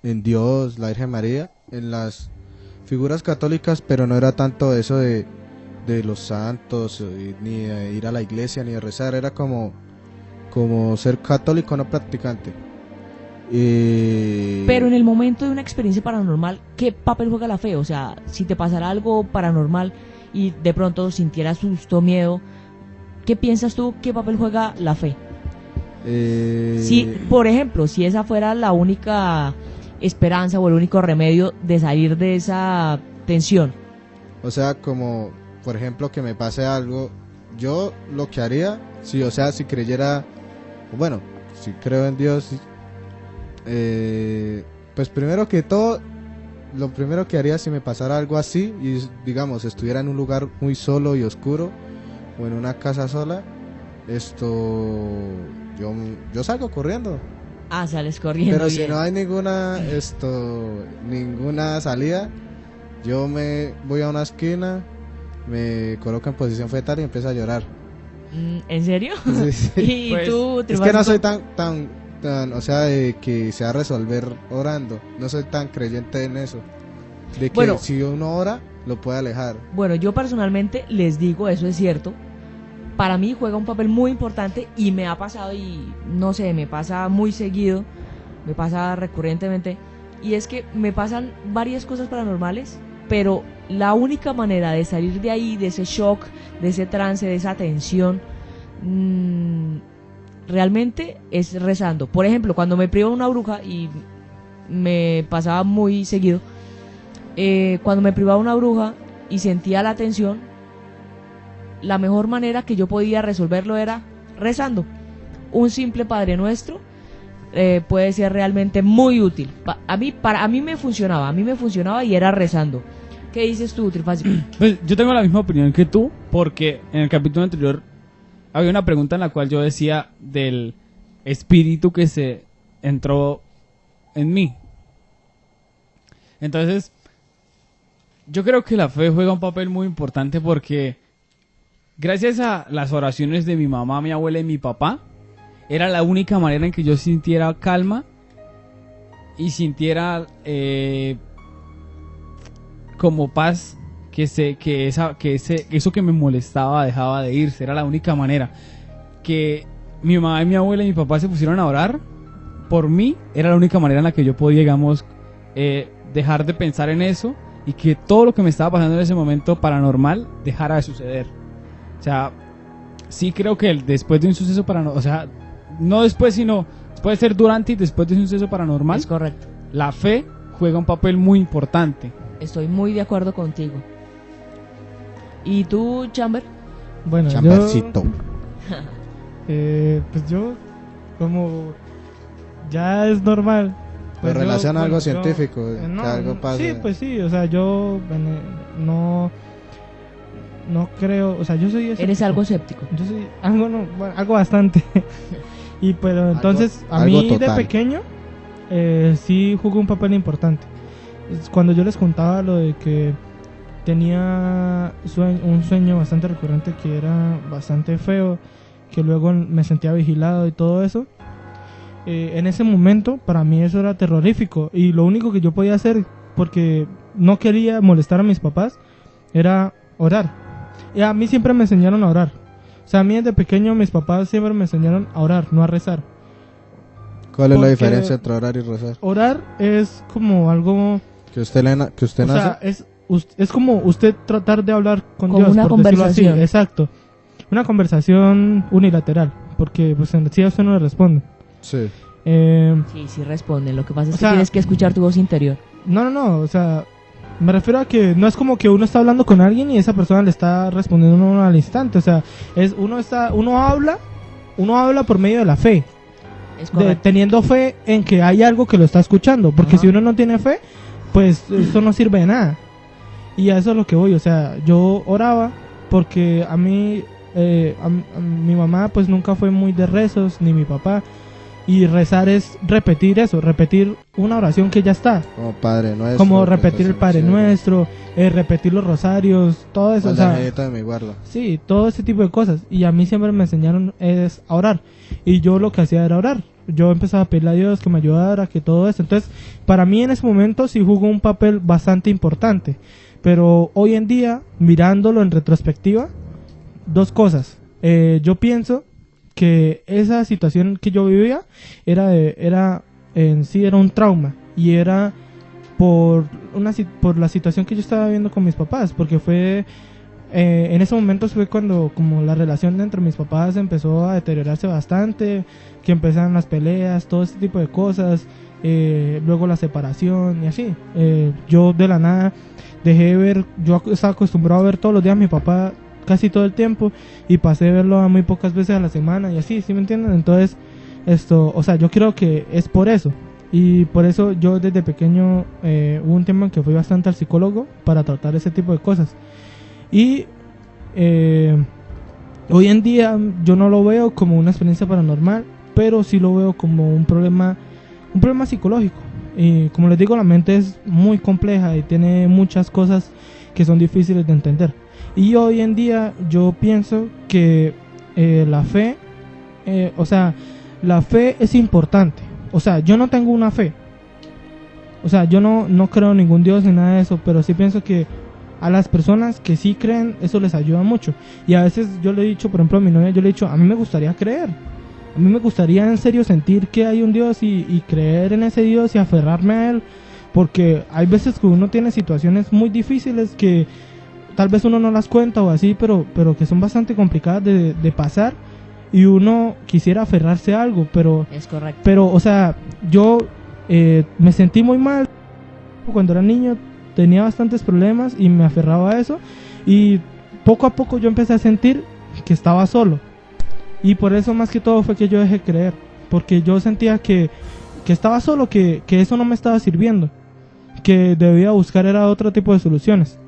Dios, la Virgen María, en las figuras católicas, pero no era tanto eso de los santos, ni de ir a la iglesia, ni de rezar, era como ser católico no practicante. Pero en el momento de una experiencia paranormal, ¿qué papel juega la fe? O sea, si te pasara algo paranormal y de pronto sintieras susto, miedo, ¿qué piensas tú? ¿Qué papel juega la fe? Si, por ejemplo, si esa fuera la única esperanza o el único remedio de salir de esa tensión. O sea, como, por ejemplo, que me pase algo, yo lo que haría, si creyera, bueno, si creo en Dios, pues primero que todo, lo primero que haría si me pasara algo así y digamos estuviera en un lugar muy solo y oscuro o en una casa sola, yo salgo corriendo. Ah, sales corriendo. Pero bien. si no hay ninguna salida, yo me voy a una esquina, me coloco en posición fetal y empiezo a llorar. ¿En serio? Sí, sí. Y Pues, tú Es que no soy tan, o sea, de que se va a resolver orando. No soy tan creyente en eso. De que Bueno. si uno ora, lo puede alejar. Bueno, yo personalmente les digo, eso es cierto. Para mí juega un papel muy importante y me ha pasado y no sé, me pasa muy seguido, me pasa recurrentemente. Y es que me pasan varias cosas paranormales, pero la única manera de salir de ahí, de ese shock, de ese trance, de esa tensión, realmente es rezando. Por ejemplo, cuando me privo de una bruja, y me pasaba muy seguido, cuando me privaba de una bruja y sentía la tensión, la mejor manera que yo podía resolverlo era rezando. Un simple Padre Nuestro puede ser realmente muy útil. Para mí me funcionaba y era rezando. ¿Qué dices tú, Trifásico? Pues yo tengo la misma opinión que tú, porque en el capítulo anterior había una pregunta en la cual yo decía del espíritu que se entró en mí. Entonces, yo creo que la fe juega un papel muy importante porque gracias a las oraciones de mi mamá, mi abuela y mi papá, era la única manera en que yo sintiera calma y sintiera como paz, eso que me molestaba dejaba de irse. Era la única manera que mi mamá y mi abuela y mi papá se pusieron a orar por mí. Era la única manera en la que yo podía, digamos, dejar de pensar en eso y que todo lo que me estaba pasando en ese momento paranormal dejara de suceder. O sea, sí creo que después de un suceso paranormal, o sea, no después, sino puede ser durante y después de un suceso paranormal, Es correcto. la fe juega un papel muy importante. Estoy muy de acuerdo contigo. ¿Y tú, Chamber? Bueno, Chambercito. pues yo, como ya es normal. Pues relaciona algo científico, no, que algo pase. Sí, pues sí, o sea, yo no creo, o sea, yo soy escéptico. Eres algo escéptico. Yo soy algo, no, bueno, algo bastante. Y pero entonces, a algo mí total. de pequeño, sí jugó un papel importante. Cuando yo les contaba lo de que tenía un sueño bastante recurrente que era bastante feo, que luego me sentía vigilado y todo eso. En ese momento para mí eso era terrorífico y lo único que yo podía hacer, porque no quería molestar a mis papás, era orar. Y a mí siempre me enseñaron a orar. O sea, a mí desde pequeño mis papás siempre me enseñaron a orar, no a rezar. ¿Cuál es la Porque diferencia entre orar y rezar? Orar es como algo... Que usted O nace. sea, es como usted tratar de hablar con Como Dios, una por decirlo así. conversación. Exacto. Una conversación unilateral, porque pues en sí a usted no le responde. Sí. Sí responden. Lo que pasa es O que sea, tienes que escuchar tu voz interior. No, o sea, me refiero a que no es como que uno está hablando con alguien y esa persona le está respondiendo a uno al instante. O sea, uno habla por medio de la fe, Es correcto. teniendo fe en que hay algo que lo está escuchando, porque Ajá. si uno no tiene fe, pues eso no sirve de nada. Y a eso es lo que voy, o sea, yo oraba porque a mí, mi mamá pues nunca fue muy de rezos, ni mi papá. Y rezar es repetir una oración que ya está. Como Padre Nuestro. Como que repetir el estás en Padre cielo. Nuestro, repetir los rosarios, todo eso. O sea, Guardadito de mi guarda. sí, todo ese tipo de cosas. Y a mí siempre me enseñaron es a orar. Y yo lo que hacía era orar. Yo empezaba a pedirle a Dios que me ayudara, que todo eso. Entonces, para mí en ese momento sí jugó un papel bastante importante. Pero hoy en día, mirándolo en retrospectiva, dos cosas. Yo pienso que esa situación que yo vivía era en sí era un trauma y era por la situación que yo estaba viviendo con mis papás, porque fue en ese momento fue cuando como la relación entre mis papás empezó a deteriorarse bastante, que empezaron las peleas, todo ese tipo de cosas, luego la separación y así. Yo de la nada dejé de ver, yo estaba acostumbrado a ver todos los días a mi papá casi todo el tiempo y pasé a verlo a muy pocas veces a la semana y así, ¿sí me entienden? Entonces, o sea, yo creo que es por eso. Y por eso yo desde pequeño hubo un tiempo en que fui bastante al psicólogo para tratar ese tipo de cosas. Y hoy en día yo no lo veo como una experiencia paranormal, pero sí lo veo como un problema psicológico. Y como les digo, la mente es muy compleja y tiene muchas cosas que son difíciles de entender. Y hoy en día yo pienso que la fe, la fe es importante. O sea, yo no tengo una fe. O sea, yo no creo en ningún Dios ni nada de eso, pero sí pienso que a las personas que sí creen, eso les ayuda mucho. Y a veces yo le he dicho, por ejemplo a mi novia, yo le he dicho, a mí me gustaría creer. A mí me gustaría en serio sentir que hay un Dios y creer en ese Dios y aferrarme a Él. Porque hay veces que uno tiene situaciones muy difíciles que tal vez uno no las cuenta o así, pero que son bastante complicadas de pasar. Y uno quisiera aferrarse a algo, pero... Es correcto. Pero, o sea, yo me sentí muy mal cuando era niño, tenía bastantes problemas y me aferraba a eso. Y poco a poco yo empecé a sentir que estaba solo. Y por eso más que todo fue que yo dejé creer. Porque yo sentía que estaba solo, que eso no me estaba sirviendo. Que debía buscar era otro tipo de soluciones.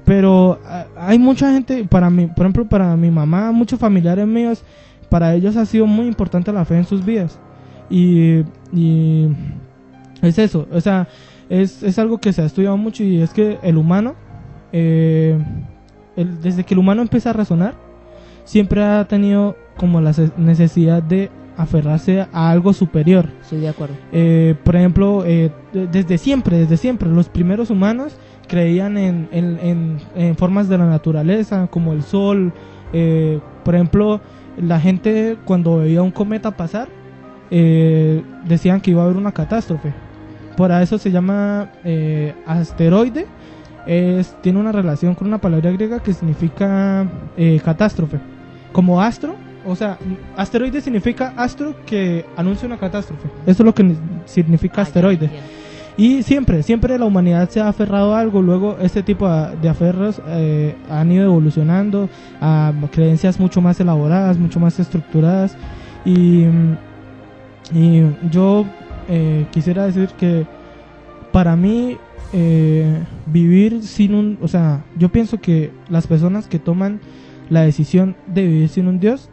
Pero hay mucha gente, para mí, por ejemplo, para mi mamá, muchos familiares míos, para ellos ha sido muy importante la fe en sus vidas. Y es eso, o sea, es algo que se ha estudiado mucho y es que el humano, desde que el humano empieza a razonar, siempre ha tenido como la necesidad de aferrarse a algo superior. Estoy de acuerdo. Por ejemplo, desde siempre, los primeros humanos creían en formas de la naturaleza, como el sol. Por ejemplo, la gente cuando veía un cometa pasar, decían que iba a haber una catástrofe. Por eso se llama asteroide. Tiene una relación con una palabra griega que significa catástrofe. Como astro, o sea, asteroide significa astro que anuncia una catástrofe. Eso es lo que significa asteroide. Y siempre la humanidad se ha aferrado a algo. Luego este tipo de aferros han ido evolucionando a creencias mucho más elaboradas, mucho más estructuradas. Y yo quisiera decir que para mí vivir sin o sea, yo pienso que las personas que toman la decisión de vivir sin un Dios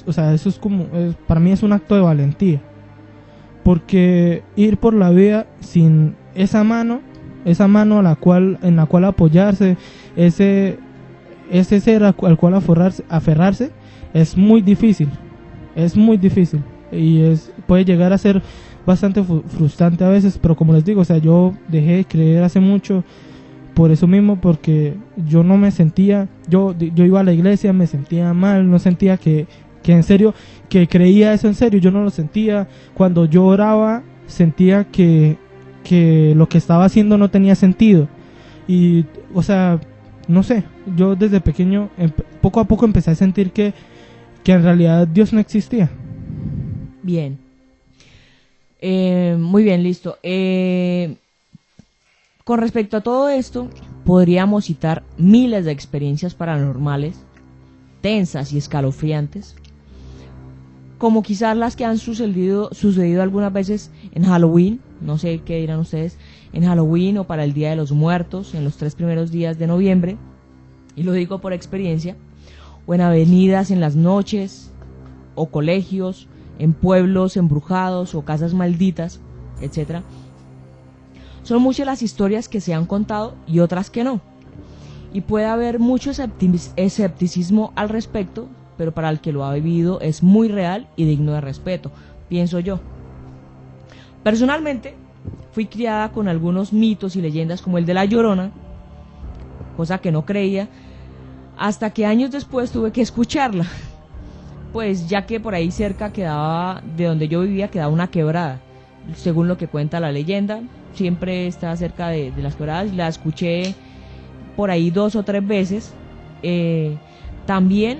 o sea, eso es como, para mí es un acto de valentía. Porque ir por la vida sin esa mano en la cual apoyarse, ese ser al cual aferrarse es muy difícil, y puede llegar a ser bastante frustrante a veces, pero como les digo, o sea, yo dejé de creer hace mucho por eso mismo, porque yo no me sentía, yo iba a la iglesia, me sentía mal, no sentía que en serio, que creía eso en serio, yo no lo sentía. Cuando yo oraba, sentía que lo que estaba haciendo no tenía sentido, y, o sea, no sé, yo desde pequeño, poco a poco empecé a sentir que en realidad Dios no existía. Bien. Muy bien, listo. Con respecto a todo esto, podríamos citar miles de experiencias paranormales, tensas y escalofriantes, como quizás las que han sucedido algunas veces en Halloween, no sé qué dirán ustedes, en Halloween o para el Día de los Muertos, en los 3 primeros días de noviembre, y lo digo por experiencia, o en avenidas en las noches, o colegios, en pueblos embrujados o casas malditas, etc. Son muchas las historias que se han contado y otras que no. Y puede haber mucho escepticismo al respecto, pero para el que lo ha vivido es muy real y digno de respeto, pienso yo. Personalmente, fui criada con algunos mitos y leyendas como el de La Llorona, cosa que no creía, hasta que años después tuve que escucharla, pues ya que por ahí cerca quedaba, de donde yo vivía, quedaba una quebrada, según lo que cuenta la leyenda. Siempre estaba cerca de las quebradas y la escuché por ahí 2 o 3 veces. También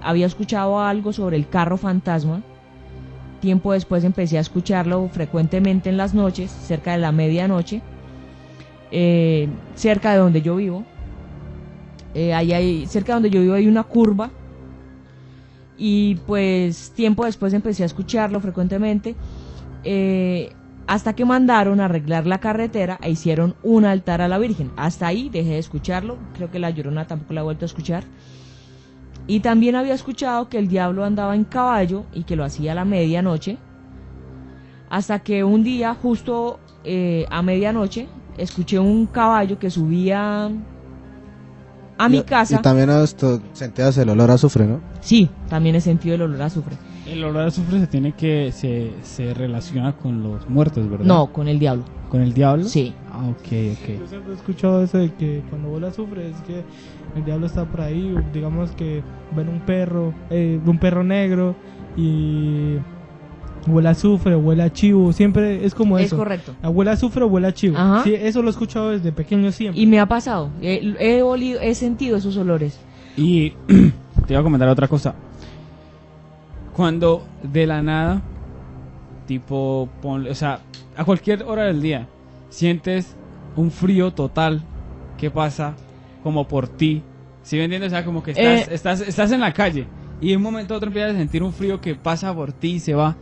había escuchado algo sobre el carro fantasma. Tiempo después empecé a escucharlo frecuentemente en las noches, cerca de la medianoche, cerca de donde yo vivo. Cerca de donde yo vivo hay una curva, y pues tiempo después empecé a escucharlo frecuentemente, hasta que mandaron a arreglar la carretera e hicieron un altar a la Virgen. Hasta ahí dejé de escucharlo. Creo que La Llorona tampoco la he vuelto a escuchar. Y también había escuchado que el diablo andaba en caballo y que lo hacía a la medianoche, hasta que un día, justo a medianoche, escuché un caballo que subía a mi casa. Y también sentías el olor a azufre, ¿no? Sí, también he sentido el olor a azufre. El olor a azufre se relaciona con los muertos, ¿verdad? No, con el diablo. ¿Con el diablo? Sí. Ah, ok. Yo siempre he escuchado eso de que cuando huele azufre es que el diablo está por ahí, o digamos que ven un perro negro y huele a azufre, huele a chivo, siempre es como eso. Es correcto. Huele a azufre o huele a chivo. Ajá. Sí, eso lo he escuchado desde pequeño siempre. Y me ha pasado, he sentido esos olores. Y te iba a comentar otra cosa. Cuando de la nada, tipo, o sea, a cualquier hora del día, sientes un frío total, ¿qué pasa? Como por ti, ¿sí me entiendes? O sea, como que estás en la calle y de un momento a otro empiezas a sentir un frío que pasa por ti y se va.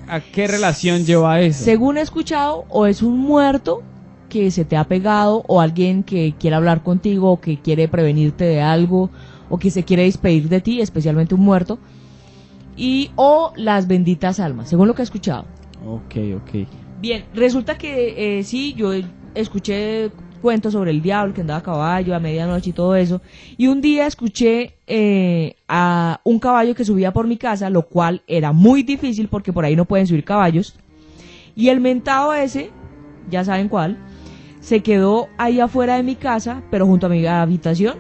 ¿A qué relación lleva eso? Según he escuchado, o es un muerto que se te ha pegado, o alguien que quiere hablar contigo, o que quiere prevenirte de algo, o que se quiere despedir de ti, especialmente un muerto, o las benditas almas, según lo que he escuchado. Ok. Bien, resulta que sí, yo escuché cuentos sobre el diablo que andaba a caballo a medianoche y todo eso, y un día escuché a un caballo que subía por mi casa, lo cual era muy difícil porque por ahí no pueden subir caballos, y el mentado ese, ya saben cuál, se quedó ahí afuera de mi casa, pero junto a mi habitación,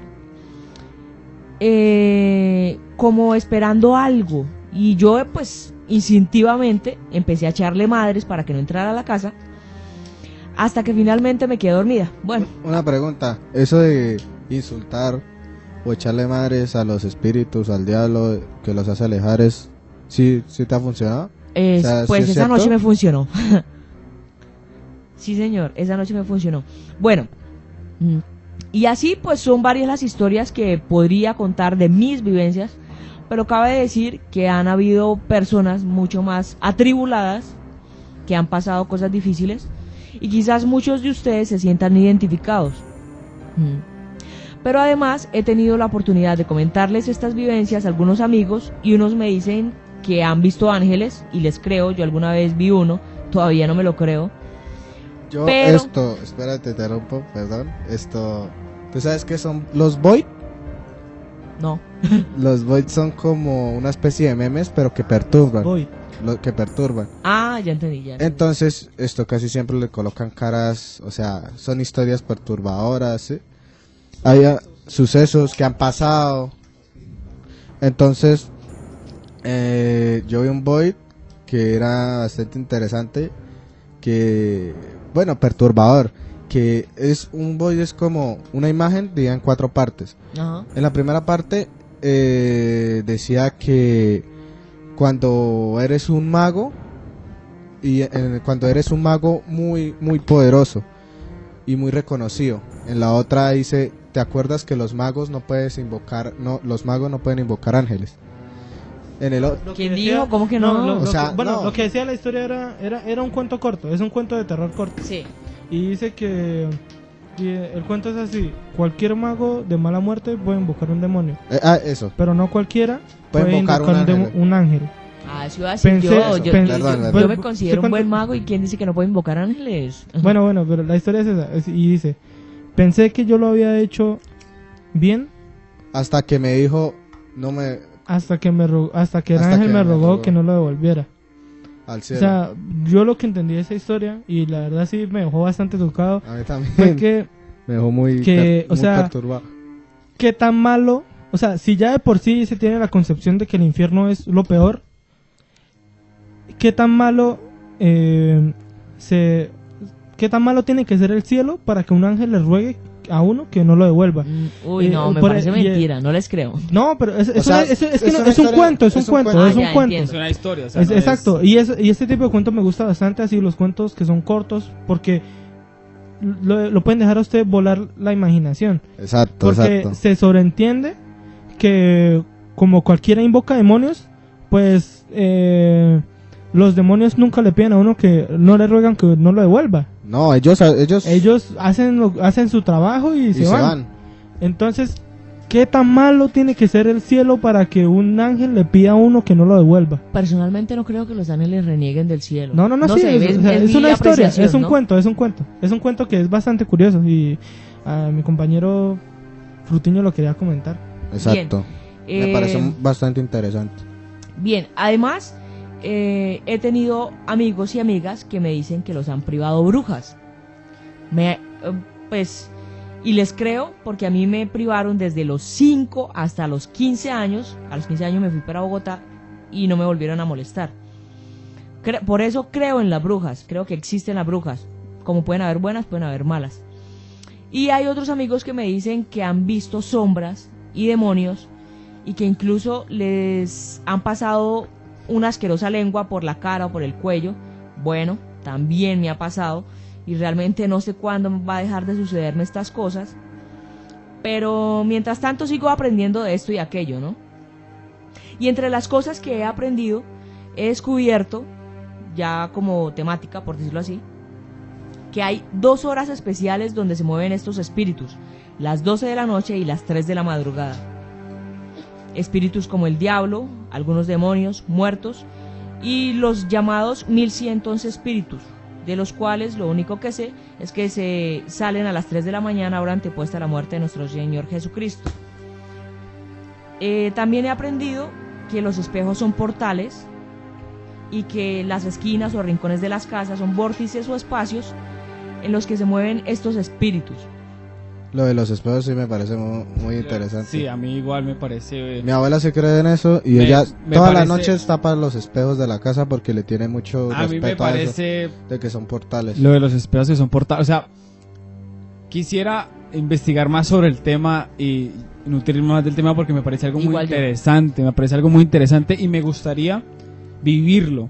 como esperando algo, y yo pues instintivamente empecé a echarle madres para que no entrara a la casa, hasta que finalmente me quedé dormida. Bueno, una pregunta, eso de insultar o echarle madres a los espíritus, al diablo, que los hace alejar, ¿sí te ha funcionado? O sea, pues ¿sí es esa cierto? noche me funcionó. Sí, señor, esa noche me funcionó. Bueno, y así pues son varias las historias que podría contar de mis vivencias, pero cabe decir que han habido personas mucho más atribuladas, que han pasado cosas difíciles, y quizás muchos de ustedes se sientan identificados. Pero además he tenido la oportunidad de comentarles estas vivencias a algunos amigos, y unos me dicen que han visto ángeles, y les creo. Yo alguna vez vi uno, todavía no me lo creo. Yo pero... espérate, te interrumpo, perdón. ¿Tú sabes qué son los Void? No. Los Void son como una especie de memes, pero que perturban. Voy. Que perturban. Ah, ya entendí, ya entendí. Entonces, esto casi siempre le colocan caras, o sea, son historias perturbadoras, ¿sí? Hay sucesos que han pasado. Entonces, yo vi un Void que era bastante interesante, que, bueno, perturbador, que es un Void, es como una imagen dividida en 4 partes. Ajá. En la primera parte decía que cuando eres un mago y cuando eres un mago muy muy poderoso y muy reconocido. En la otra dice, ¿te acuerdas que los magos no pueden invocar ángeles? En el otro, ¿Quién dijo? ¿Cómo que no? O sea, bueno, no. lo que decía la historia era un cuento corto, es un cuento de terror corto. Sí. Y dice que el cuento es así: cualquier mago de mala muerte puede invocar un demonio, eso. pero no cualquiera Puede puede invocar invocar un ángel. un ángel. Ah, eso iba a decir Pensé- yo. eso, Yo, pensé- yo- perdón, yo perdón. me considero un ¿Cuánto- buen mago y ¿quién dice que no puede invocar ángeles? Bueno, pero la historia es esa. Y dice: pensé que yo lo había hecho bien Hasta que me dijo, no me, hasta que el Hasta ángel que me me rogó rogó. que no lo devolviera. al O cielo. sea, yo lo que entendí de esa historia, y la verdad sí me dejó bastante tocado, A mí también fue que me dejó muy, o sea, perturbado. qué tan malo, o sea, si ya de por sí se tiene la concepción de que el infierno es lo peor, qué tan malo qué tan malo tiene que ser el cielo para que un ángel le ruegue a uno que no lo devuelva. Uy, no, me por- parece y- mentira, no les creo. No, pero es O sea, que es no- una es un historia- cuento, es un es un cuento, cuento. es un Ah, ya, cuento. entiendo. Es una historia, o sea, Es- no exacto, y este tipo de cuentos me gusta bastante, así los cuentos que son cortos, porque lo pueden dejar a usted volar la imaginación. Exacto, Porque exacto. se sobreentiende que como cualquiera invoca demonios, pues los demonios nunca le piden a uno que no le ruegan que no lo devuelva. No, ellos Ellos hacen su trabajo y y se van. Entonces, ¿qué tan malo tiene que ser el cielo para que un ángel le pida a uno que no lo devuelva? Personalmente no creo que los ángeles renieguen del cielo. No, sí, sé, es mi una historia, apreciación, es un ¿no? cuento, es un cuento. Es un cuento que es bastante curioso y a mi compañero Frutiño lo quería comentar. Exacto. Me Eh, parece bastante interesante. Bien, además, he tenido amigos y amigas que me dicen que los han privado brujas. Pues, y les creo porque a mí me privaron desde los 5 hasta los 15 años. A los 15 años me fui para Bogotá y no me volvieron a molestar. Por eso creo en las brujas, creo que existen las brujas. Como pueden haber buenas, pueden haber malas. Y hay otros amigos que me dicen que han visto sombras y demonios y que incluso les han pasado una asquerosa lengua por la cara o por el cuello. Bueno, también me ha pasado y realmente no sé cuándo va a dejar de sucederme estas cosas. Pero mientras tanto sigo aprendiendo de esto y aquello, ¿no? Y entre las cosas que he aprendido, he descubierto, ya como temática, por decirlo así, que hay 2 horas especiales donde se mueven estos espíritus, las 12 de la noche y las 3 de la madrugada. Espíritus como el diablo, algunos demonios, muertos y los llamados 1111 espíritus, de los cuales lo único que sé es que se salen a las 3 de la mañana, ahora antepuesta a la muerte de nuestro Señor Jesucristo. También he aprendido que los espejos son portales y que las esquinas o rincones de las casas son vórtices o espacios en los que se mueven estos espíritus. Lo de los espejos sí me parece muy interesante. Sí, a mí igual me parece... Mi abuela se cree en eso y Me- ella me todas las parece- noches tapa los espejos de la casa porque le tiene mucho A mí me respeto a eso, parece de que son portales. lo de los espejos que son portales. O sea, quisiera investigar más sobre el tema y nutrirme más del tema porque me parece algo muy Igual yo. interesante. Me parece algo muy interesante y me gustaría vivirlo.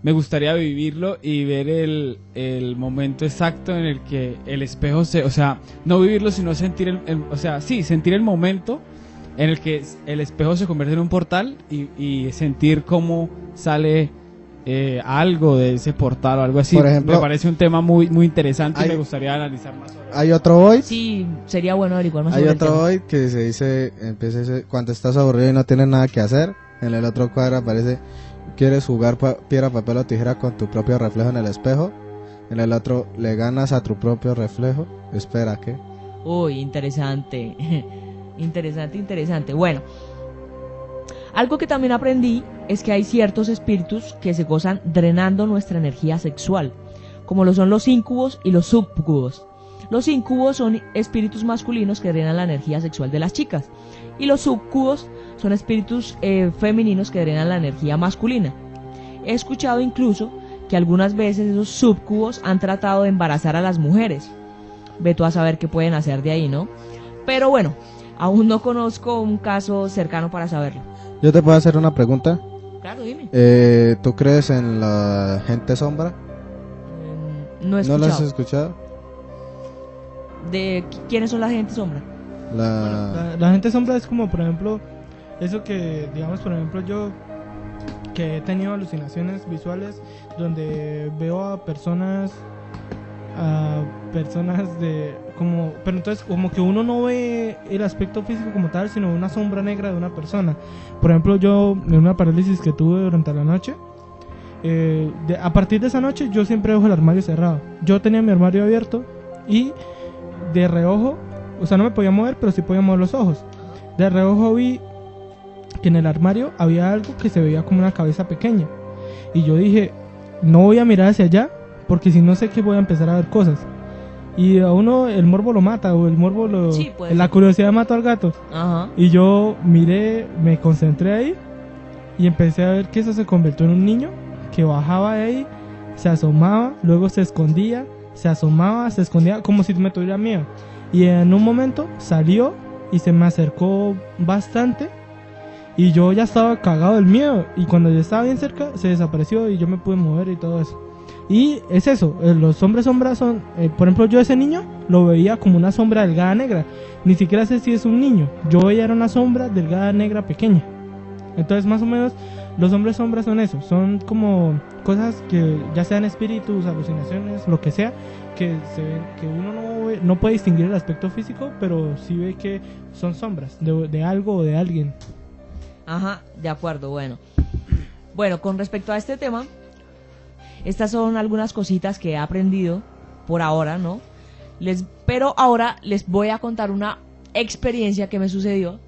Me gustaría vivirlo y ver el momento exacto en el que el espejo o sea, no vivirlo sino sentir o sea, sí, sentir el momento en el que el espejo se convierte en un portal y sentir cómo sale algo de ese portal o algo así. Por ejemplo, me parece un tema muy muy interesante hay- y me gustaría analizar más sobre Hay otro Void, Sí, sería bueno averiguar más hay sobre el otro tema. Void que se dice, cuando estás aburrido y no tienes nada que hacer, en el otro cuadro aparece, ¿quieres jugar piedra, papel o tijera con tu propio reflejo en el espejo? En el otro, ¿le ganas a tu propio reflejo? Espera, ¿qué? Uy, interesante. Interesante. Bueno, algo que también aprendí es que hay ciertos espíritus que se gozan drenando nuestra energía sexual, como lo son los íncubos y los sucubos. Los íncubos son espíritus masculinos que drenan la energía sexual de las chicas, y los sucubos son espíritus femeninos que drenan la energía masculina. He escuchado incluso que algunas veces esos sucubos han tratado de embarazar a las mujeres. Ve tú a saber qué pueden hacer de ahí, ¿no? Pero bueno, aún no conozco un caso cercano para saberlo. Yo te puedo hacer una pregunta. Claro, dime. ¿Tú crees en la gente sombra? No he ¿No escuchado. la has escuchado? ¿De quiénes son la gente sombra? La gente sombra es como, por ejemplo, eso que, digamos, por ejemplo, yo que he tenido alucinaciones visuales donde veo a personas de como, pero entonces como que uno no ve el aspecto físico como tal, sino una sombra negra de una persona. Por ejemplo, yo en una parálisis que tuve durante la noche, a partir de esa noche yo siempre dejo el armario cerrado. Yo tenía mi armario abierto y de reojo, o sea, no me podía mover, pero sí podía mover los ojos. De reojo vi que en el armario había algo que se veía como una cabeza pequeña, y yo dije, no voy a mirar hacia allá porque si no sé que voy a empezar a ver cosas, y a uno el morbo lo mata, o el morbo Sí, puede la ser. curiosidad mata al gato. Ajá. Y yo miré, me concentré ahí y empecé a ver que eso se convirtió en un niño que bajaba de ahí, se asomaba, luego se escondía, se asomaba, se escondía, como si me tuviera miedo. Y en un momento salió y se me acercó bastante y yo ya estaba cagado del miedo, y cuando yo estaba bien cerca se desapareció y yo me pude mover y todo eso. Y es eso, los hombres sombras son, por ejemplo, yo ese niño lo veía como una sombra delgada negra, ni siquiera sé si es un niño, yo veía era una sombra delgada negra pequeña. Entonces más o menos los hombres sombras son eso, son como cosas que ya sean espíritus, alucinaciones, lo que sea, que se ven, que uno no puede distinguir el aspecto físico, pero sí ve que son sombras de algo o de alguien. Ajá, de acuerdo, bueno. Bueno, con respecto a este tema, estas son algunas cositas que he aprendido por ahora, ¿no? Pero ahora les voy a contar una experiencia que me sucedió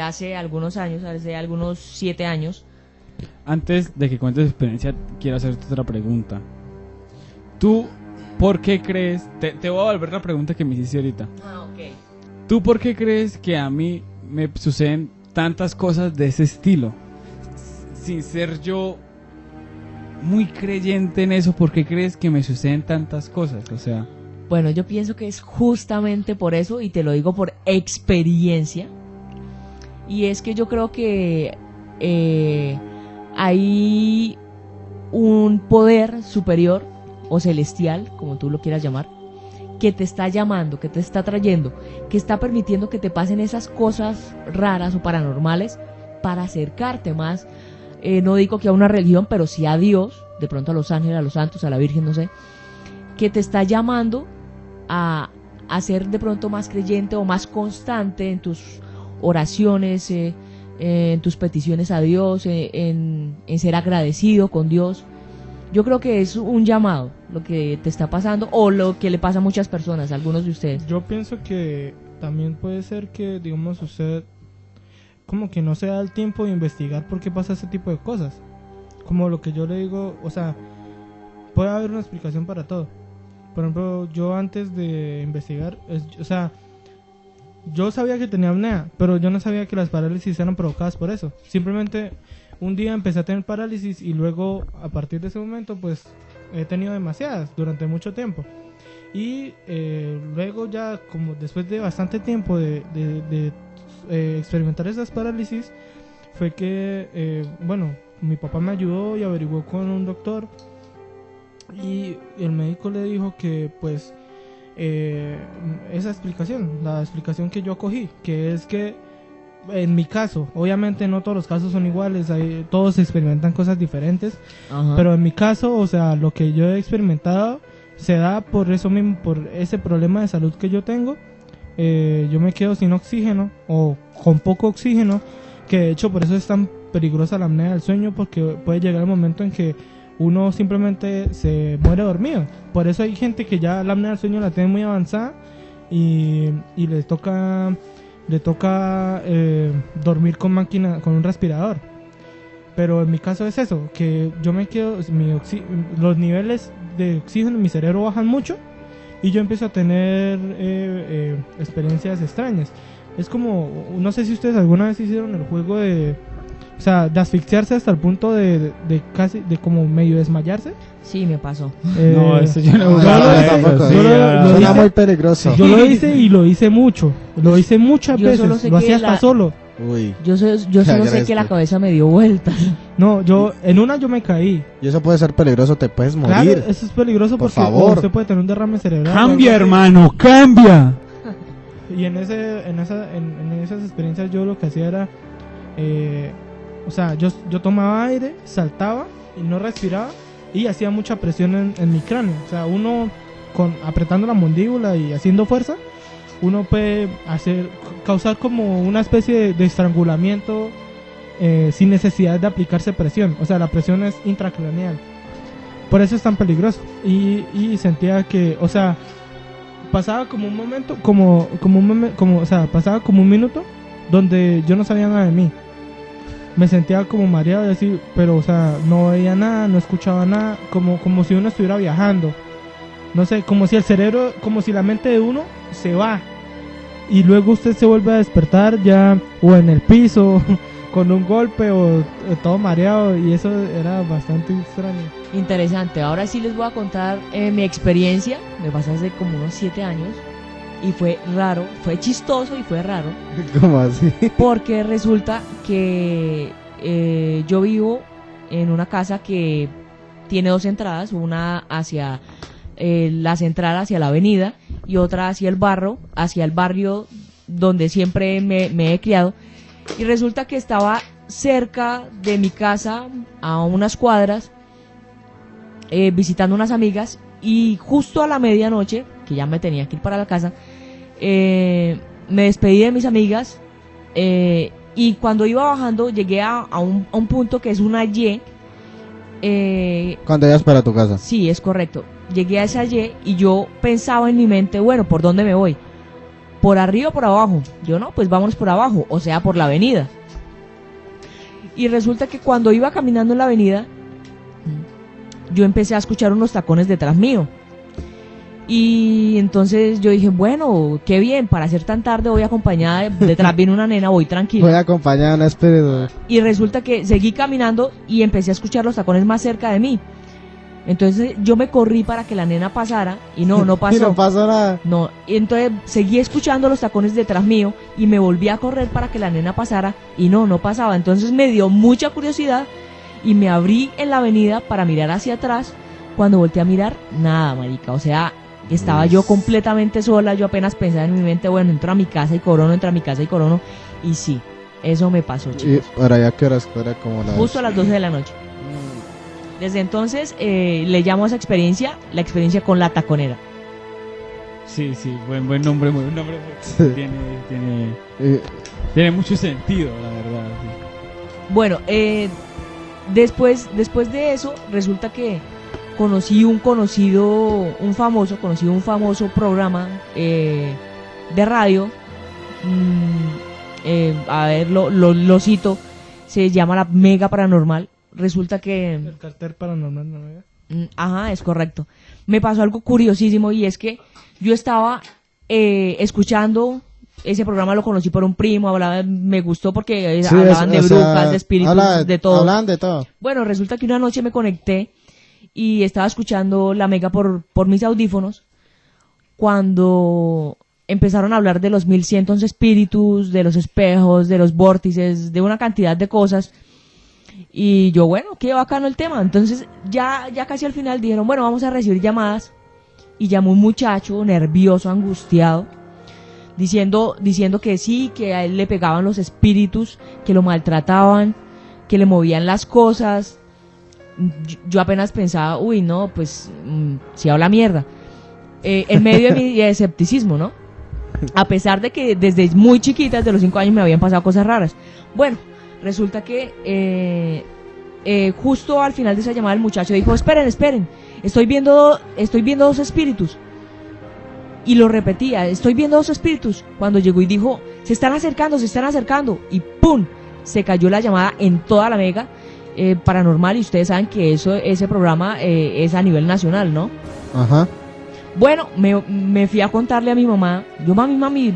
hace algunos años, hace algunos 7 años. Antes de que cuentes tu experiencia, quiero hacerte otra pregunta. ¿Tú por qué crees? Te voy a volver la pregunta que me hiciste ahorita. Ah, ok. ¿Tú por qué crees que a mí me suceden tantas cosas de ese estilo? Sin ser yo muy creyente en eso, ¿por qué crees que me suceden tantas cosas? O sea, Bueno, yo pienso que es justamente por eso, y te lo digo por experiencia. Y es que yo creo que hay un poder superior o celestial, como tú lo quieras llamar, que te está llamando, que te está trayendo, que está permitiendo que te pasen esas cosas raras o paranormales para acercarte más, no digo que a una religión, pero sí a Dios, de pronto a los ángeles, a los santos, a la Virgen, no sé, que te está llamando a ser de pronto más creyente o más constante en tus oraciones, en tus peticiones a Dios, en ser agradecido con Dios. Yo creo que es un llamado lo que te está pasando, o lo que le pasa a muchas personas, a algunos de ustedes. Yo pienso que también puede ser que, digamos, usted como que no se da el tiempo de investigar por qué pasa ese tipo de cosas. Como lo que yo le digo, o sea, puede haber una explicación para todo. Por ejemplo, yo antes de investigar, o sea, yo sabía que tenía apnea, pero yo no sabía que las parálisis eran provocadas por eso. Simplemente un día empecé a tener parálisis y luego, a partir de ese momento, pues he tenido demasiadas durante mucho tiempo. Y luego ya, como después de bastante tiempo de experimentar esas parálisis, fue que, bueno, mi papá me ayudó y averiguó con un doctor, y el médico le dijo que pues esa explicación, la explicación que yo cogí, que es que en mi caso, obviamente no todos los casos son iguales, todos experimentan cosas diferentes. Ajá. Pero en mi caso, o sea, lo que yo he experimentado se da por eso mismo, por ese problema de salud que yo tengo. Yo me quedo sin oxígeno o con poco oxígeno, que de hecho por eso es tan peligrosa la apnea del sueño, porque puede llegar el momento en que uno simplemente se muere dormido. Por eso hay gente que ya la apnea del sueño la tiene muy avanzada y le toca dormir con un respirador. Pero en mi caso es eso, que yo me quedo, los niveles de oxígeno en mi cerebro bajan mucho y yo empiezo a tener experiencias extrañas. Es como, no sé si ustedes alguna vez hicieron el juego de asfixiarse hasta el punto de casi, de como medio desmayarse. Sí, me pasó. No, eso yo no lo Suena hice. muy peligroso. Yo lo hice y lo hice mucho. Lo hice muchas Yo solo veces. sé Lo que hacía hasta solo. Uy. Yo solo sé que la cabeza me dio vueltas. No, en una yo me caí. Y eso puede ser peligroso, te puedes morir. Claro, eso es peligroso Por porque favor. usted puede tener un derrame cerebral. Cambia, hermano, cambia. Y en esas experiencias yo lo que hacía era, yo tomaba aire, saltaba y no respiraba y hacía mucha presión en mi cráneo. O sea, uno apretando la mandíbula y haciendo fuerza, uno puede causar como una especie de estrangulamiento sin necesidad de aplicarse presión. O sea, la presión es intracraneal. Por eso es tan peligroso. Y sentía que, o sea, pasaba como un momento, pasaba como un minuto donde yo no sabía nada de mí. Me sentía como mareado y así, pero, o sea, no veía nada, no escuchaba nada, como si uno estuviera viajando. No sé, como si el cerebro, como si la mente de uno se va y luego usted se vuelve a despertar ya o en el piso con un golpe o todo mareado, y eso era bastante extraño. Interesante. Ahora sí les voy a contar mi experiencia. Me pasó hace como unos 7 años y fue raro, fue chistoso y fue raro. ¿Cómo así? Porque resulta que yo vivo en una casa que tiene 2 entradas, una hacia la central, hacia la avenida, y otra hacia el barrio donde siempre me he criado. Y resulta que estaba cerca de mi casa, a unas cuadras, visitando unas amigas, y justo a la medianoche, que ya me tenía que ir para la casa, me despedí de mis amigas, y cuando iba bajando llegué a un punto que es una Y. Cuando ibas para tu casa. Sí, es correcto. Llegué a esa Y y yo pensaba en mi mente, bueno, ¿por dónde me voy? ¿Por arriba o por abajo? Yo no, pues vámonos por abajo, o sea, por la avenida. Y resulta que cuando iba caminando en la avenida, yo empecé a escuchar unos tacones detrás mío. Y entonces yo dije, bueno, qué bien, para ser tan tarde voy acompañada, detrás viene una nena, voy tranquila. Voy acompañada en espíritu. Y resulta que seguí caminando y empecé a escuchar los tacones más cerca de mí. Entonces yo me corrí para que la nena pasara y no pasó. Y no pasó nada. No, y entonces seguí escuchando los tacones detrás mío y me volví a correr para que la nena pasara y no pasaba. Entonces me dio mucha curiosidad y me abrí en la avenida para mirar hacia atrás. Cuando volteé a mirar, nada, marica. O sea, estaba yo completamente sola. Yo apenas pensaba en mi mente, bueno, entro a mi casa y corono, y sí, eso me pasó, ¿Y chicos. ahora ya qué horas? Era como las... Justo a las 12 de la noche. Desde entonces le llamo a esa experiencia la experiencia con la taconera. Sí, buen nombre, tiene mucho sentido, la verdad. Sí. Bueno, después de eso, resulta que conocí un famoso programa de radio. A ver, lo cito, se llama La Mega Paranormal. Resulta que... El cartel paranormal, ¿no? Ajá, es correcto. Me pasó algo curiosísimo y es que yo estaba escuchando ese programa, lo conocí por un primo, me gustó porque Sí, hablaban de o sea, brujas, de espíritus, de todo. Hablaban de todo. Bueno, resulta que una noche me conecté y estaba escuchando La Mega por mis audífonos cuando empezaron a hablar de los 1111 espíritus, de los espejos, de los vórtices, de una cantidad de cosas. Y yo, bueno, qué bacano el tema. Entonces ya casi al final dijeron, bueno, vamos a recibir llamadas. Y llamó un muchacho nervioso, angustiado, diciendo que sí, que a él le pegaban los espíritus, que lo maltrataban, que le movían las cosas. Yo apenas pensaba, uy, no, pues si habla mierda. En medio de mi escepticismo, ¿no? A pesar de que desde muy chiquita, desde los 5 años, me habían pasado cosas raras. Bueno, resulta que justo al final de esa llamada el muchacho dijo, esperen, estoy viendo 2 espíritus. y lo repetía, estoy viendo dos espíritus. Cuando llegó y dijo, se están acercando, y ¡pum! Se cayó la llamada en toda la mega paranormal, y ustedes saben que ese programa es a nivel nacional, ¿no? Ajá. Bueno, me fui a contarle a mi mamá, yo mami,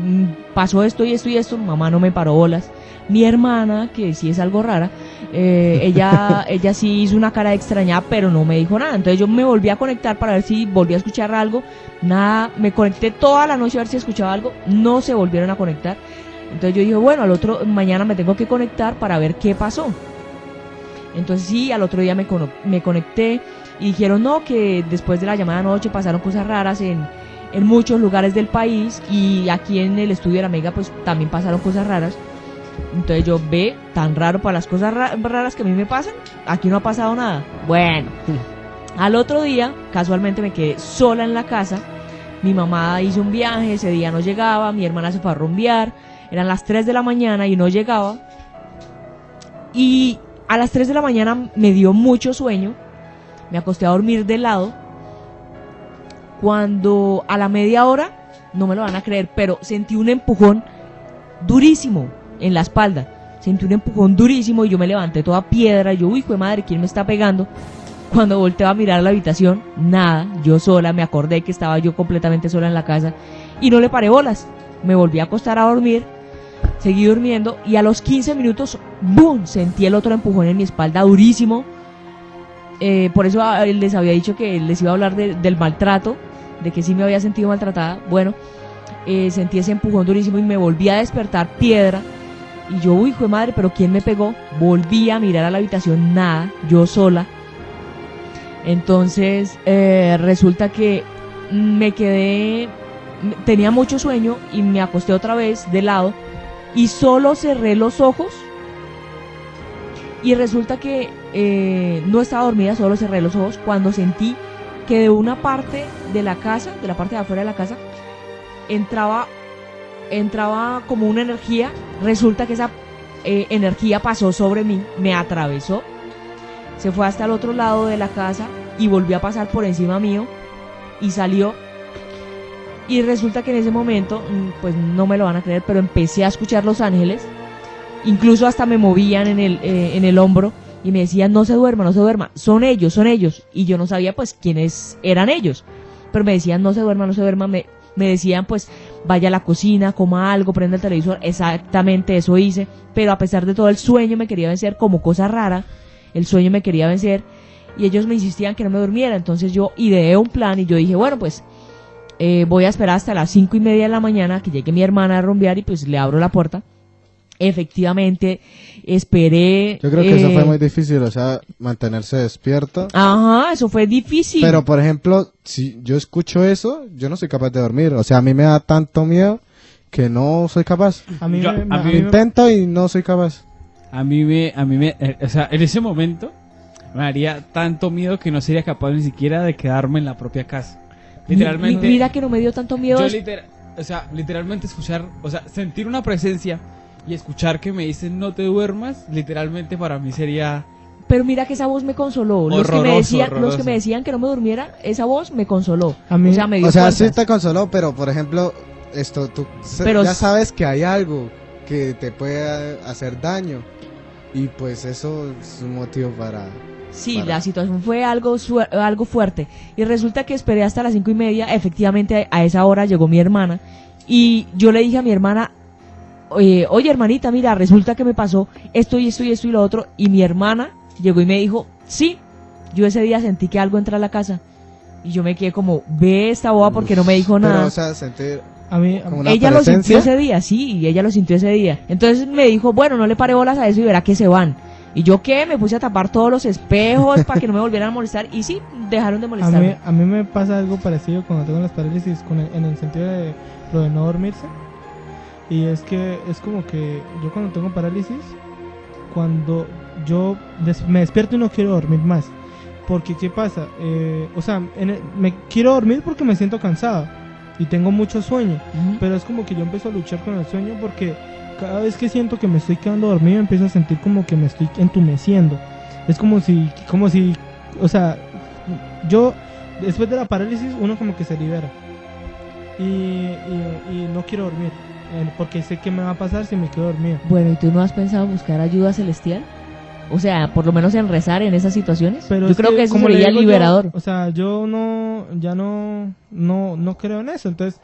pasó esto y esto, mamá no me paró bolas. Mi hermana, que sí es algo rara, ella sí hizo una cara de extrañada, pero no me dijo nada. Entonces yo me volví a conectar para ver si volví a escuchar algo. Nada, me conecté toda la noche a ver si escuchaba algo. No se volvieron a conectar. Entonces yo dije, bueno, mañana me tengo que conectar para ver qué pasó. Entonces sí, al otro día me conecté y dijeron no, que después de la llamada anoche pasaron cosas raras en muchos lugares del país, y aquí en el estudio de la Mega pues también pasaron cosas raras. Entonces yo, ve, tan raro para las cosas raras que a mí me pasan, aquí no ha pasado nada. Bueno, al otro día, casualmente me quedé sola en la casa. Mi mamá hizo un viaje, ese día no llegaba, mi hermana se fue a rumbear, eran las 3 de la mañana y no llegaba. Y a las 3 de la mañana me dio mucho sueño, me acosté a dormir de lado, cuando a la media hora, no me lo van a creer, pero sentí un empujón durísimo en la espalda, sentí un empujón durísimo y yo me levanté toda piedra, y yo, uy, jue madre, ¿quién me está pegando? Cuando volteé a mirar la habitación, nada, yo sola, me acordé que estaba yo completamente sola en la casa y no le paré bolas, me volví a acostar a dormir, seguí durmiendo y a los 15 minutos, ¡boom!, sentí el otro empujón en mi espalda durísimo. Por eso les había dicho que les iba a hablar del maltrato, de que sí me había sentido maltratada. Bueno, sentí ese empujón durísimo y me volví a despertar piedra. Y yo, uy, jue madre, ¿pero quién me pegó? Volví a mirar a la habitación, nada, yo sola. Entonces, resulta que me quedé, tenía mucho sueño y me acosté otra vez de lado y solo cerré los ojos. Y resulta que no estaba dormida, solo cerré los ojos cuando sentí que de una parte de la casa, de la parte de afuera de la casa, entraba como una energía. Resulta que esa energía pasó sobre mí, me atravesó, se fue hasta el otro lado de la casa y volvió a pasar por encima mío y salió. Y resulta que en ese momento, pues no me lo van a creer, pero empecé a escuchar los ángeles. Incluso hasta me movían en el hombro y me decían, no se duerma, son ellos. Y yo no sabía pues quiénes eran ellos, pero me decían, no se duerma, me decían pues vaya a la cocina, coma algo, prenda el televisor. Exactamente eso hice, pero a pesar de todo el sueño me quería vencer, como cosa rara, el sueño me quería vencer y ellos me insistían que no me durmiera. Entonces yo ideé un plan y yo dije, bueno, pues voy a esperar hasta las 5:30 de la mañana que llegue mi hermana a rumbear y pues le abro la puerta. Efectivamente, esperé. Yo creo que eso fue muy difícil, o sea, mantenerse despierto. Ajá, eso fue difícil. Pero, por ejemplo, si yo escucho eso, yo no soy capaz de dormir. O sea, a mí me da tanto miedo que no soy capaz. A mí Intento y no soy capaz. A mí o sea, en ese momento me daría tanto miedo que no sería capaz ni siquiera de quedarme en la propia casa. Literalmente. Mira que no me dio tanto miedo. Literalmente escuchar, o sea, sentir una presencia y escuchar que me dicen no te duermas, literalmente para mí sería. Pero mira que esa voz me consoló. Los que me decían que no me durmiera, esa voz me consoló. A mí, o sea, sí te consoló, pero por ejemplo, ya sabes que hay algo que te puede hacer daño y pues eso es un motivo para. Sí, la situación fue algo fuerte y resulta que esperé hasta las 5:30. Efectivamente a esa hora llegó mi hermana y yo le dije a mi hermana, oye hermanita, mira, resulta que me pasó esto y lo otro, y mi hermana llegó y me dijo, sí, yo ese día sentí que algo entra a la casa y yo me quedé como, ve esta boba porque no me dijo nada. Pero, o sea, sentir ella lo sintió ese día, sí, y ella lo sintió ese día. Entonces me dijo, bueno, no le pare bolas a eso y verá que se van. Y yo qué, me puse a tapar todos los espejos para que no me volvieran a molestar y sí, dejaron de molestarme. A mí me pasa algo parecido cuando tengo las parálisis en el sentido de lo de no dormirse. Y es que es como que yo cuando tengo parálisis, cuando yo me despierto y no quiero dormir más. Porque ¿qué pasa? O sea, me quiero dormir porque me siento cansado y tengo mucho sueño. Pero es como que yo empiezo a luchar con el sueño porque cada vez que siento que me estoy quedando dormido empiezo a sentir como que me estoy entumeciendo. Es como si, o sea, yo después de la parálisis uno como que se libera. y no quiero dormir, porque sé qué me va a pasar si me quedo dormido. Bueno, ¿y tú no has pensado buscar ayuda celestial? O sea, por lo menos en rezar en esas situaciones. Pero yo es creo que eso como le sería digo liberador. o sea, yo no creo en eso, entonces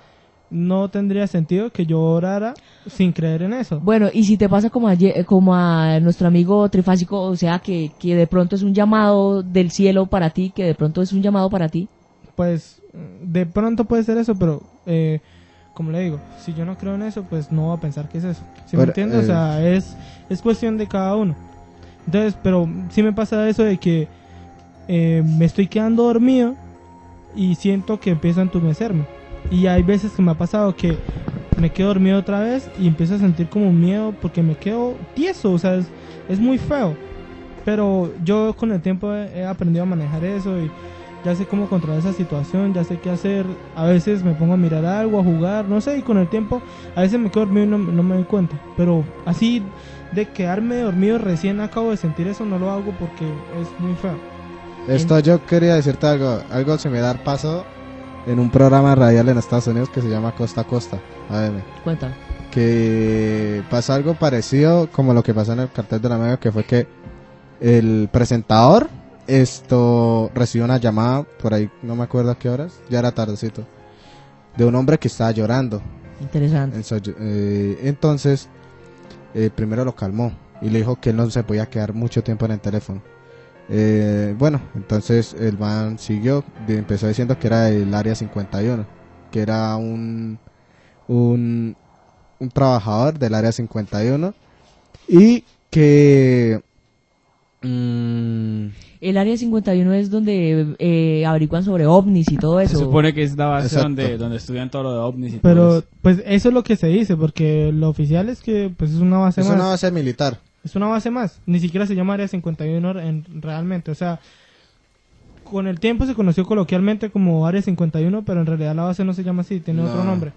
no tendría sentido que yo orara sin creer en eso. Bueno, y si te pasa como a nuestro amigo trifásico, o sea, que de pronto es un llamado del cielo para ti, que de pronto es un llamado para ti. Pues de pronto puede ser eso, pero como le digo, si yo no creo en eso, pues no voy a pensar que es eso. ¿Sí me entiendes? O sea, es cuestión de cada uno. Entonces, pero sí me pasa eso de que me estoy quedando dormido y siento que empiezo a entumecerme. Y hay veces que me ha pasado que me quedo dormido otra vez y empiezo a sentir como un miedo porque me quedo tieso, o sea, es muy feo. Pero yo con el tiempo he aprendido a manejar eso y ya sé cómo controlar esa situación, ya sé qué hacer. A veces me pongo a mirar algo, a jugar, no sé, y con el tiempo a veces me quedo dormido y no me doy cuenta. Pero así de quedarme dormido recién acabo de sentir eso, no lo hago porque es muy feo. Esto yo quería decirte algo similar pasó en un programa radial en Estados Unidos que se llama Costa a Costa, AM. Cuéntame. Que pasó algo parecido como lo que pasó en el Cartel de la Media, que fue que el presentador recibió una llamada por ahí, no me acuerdo a qué horas, ya era tardecito, de un hombre que estaba llorando. Interesante. Entonces, primero lo calmó y le dijo que él no se podía quedar mucho tiempo en el teléfono. Bueno, entonces el man siguió, empezó diciendo que era del área 51, que era un trabajador del área 51 y que El área 51 es donde averiguan sobre ovnis y todo eso. Se supone que es la base Exacto. donde estudian todo lo de ovnis y todo Pero eso. pues eso es lo que se dice, porque lo oficial es que pues es una base es más. una base militar. Es una base más, ni siquiera se llama Área 51 realmente, o sea, con el tiempo se conoció coloquialmente como Área 51, pero en realidad la base no se llama así, tiene No. otro nombre.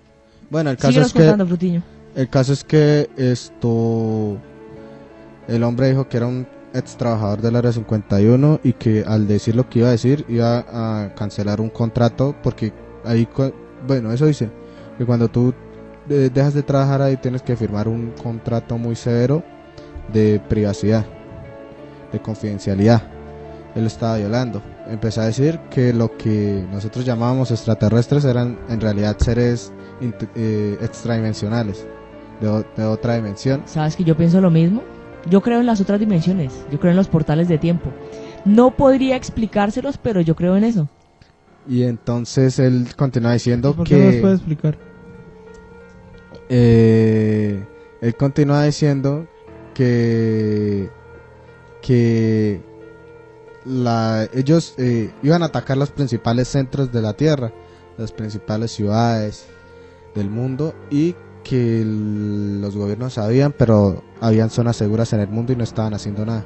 Bueno, el caso Síguenos es que contando, Frutiño. el hombre dijo que era un ex trabajador del área 51 y que al decir lo que iba a decir iba a cancelar un contrato porque ahí, bueno, eso dice, que cuando tú dejas de trabajar ahí tienes que firmar un contrato muy severo de privacidad, de confidencialidad. Él estaba violando. Empezó a decir que lo que nosotros llamábamos extraterrestres eran en realidad seres extradimensionales, de otra dimensión. ¿Sabes que yo pienso lo mismo? Yo creo en las otras dimensiones, yo creo en los portales de tiempo. No podría explicárselos, pero yo creo en eso. Y entonces él continúa diciendo ¿Por qué no nos puede que explicar? él continúa diciendo que ellos iban a atacar los principales centros de la Tierra, las principales ciudades del mundo, y que los gobiernos sabían, pero habían zonas seguras en el mundo y no estaban haciendo nada.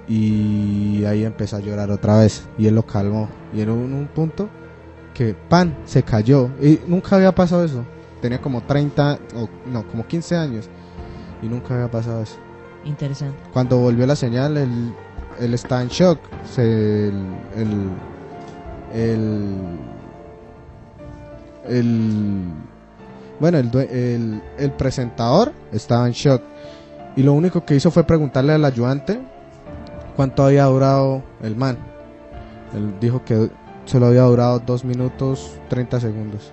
Y ahí empezó a llorar otra vez y él lo calmó, y en un punto que pan se cayó, y nunca había pasado eso. Tenía como 30 o no, como 15 años y nunca había pasado eso. Interesante. Cuando volvió la señal, él está en shock. El presentador estaba en shock y lo único que hizo fue preguntarle al ayudante cuánto había durado el man. Él dijo que solo había durado 2 minutos 30 segundos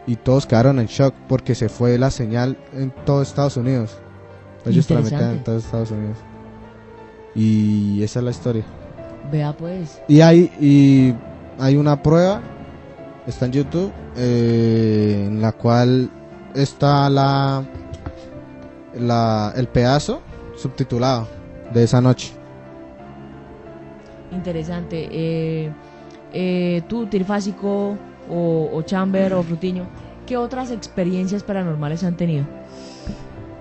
y todos quedaron en shock porque se fue la señal en todo Estados Unidos. Ellos transmitían en todo Estados Unidos. Y esa es la historia. Vea pues. Y hay una prueba, está en YouTube, en la cual está el pedazo subtitulado de esa noche. Interesante. Tú, Trifásico, o Chamber, o Frutiño, ¿qué otras experiencias paranormales han tenido?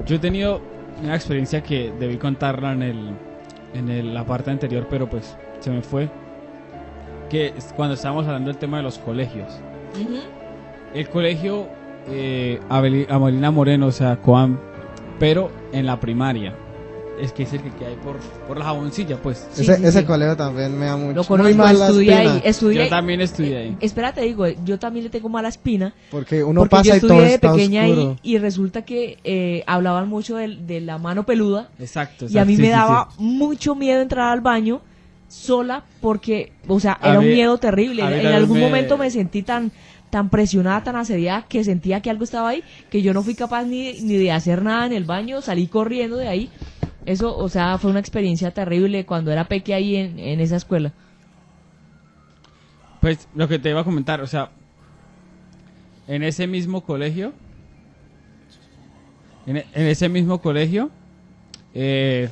Yo he tenido una experiencia que debí contarla en la parte anterior, pero pues se me fue. Que es cuando estábamos hablando del tema de los colegios. El colegio Amelina Moreno, o sea, Coam, pero en la primaria. es que es el que hay por la jaboncilla, pues. Sí, ese sí. colegio también me da mucho. Lo muy conozco, mala estudié espina, ahí. Estudié Yo ahí. también estudié ahí. Espérate, digo, yo también le tengo mala espina. Porque uno Porque yo pasa y todo estudié de está pequeña oscuro. ahí y resulta que hablaban mucho de la mano peluda. Exacto. Y a mí sí, me sí, daba sí. mucho miedo entrar al baño sola porque, o sea, era A un mí- miedo terrible. a mí En también algún me- momento me sentí tan presionada, tan asediada, que sentía que algo estaba ahí, que yo no fui capaz ni de hacer nada en el baño, salí corriendo de ahí. Eso, o sea, fue una experiencia terrible cuando era peque ahí en esa escuela. Pues lo que te iba a comentar, o sea, en ese mismo colegio, en ese mismo colegio, eh,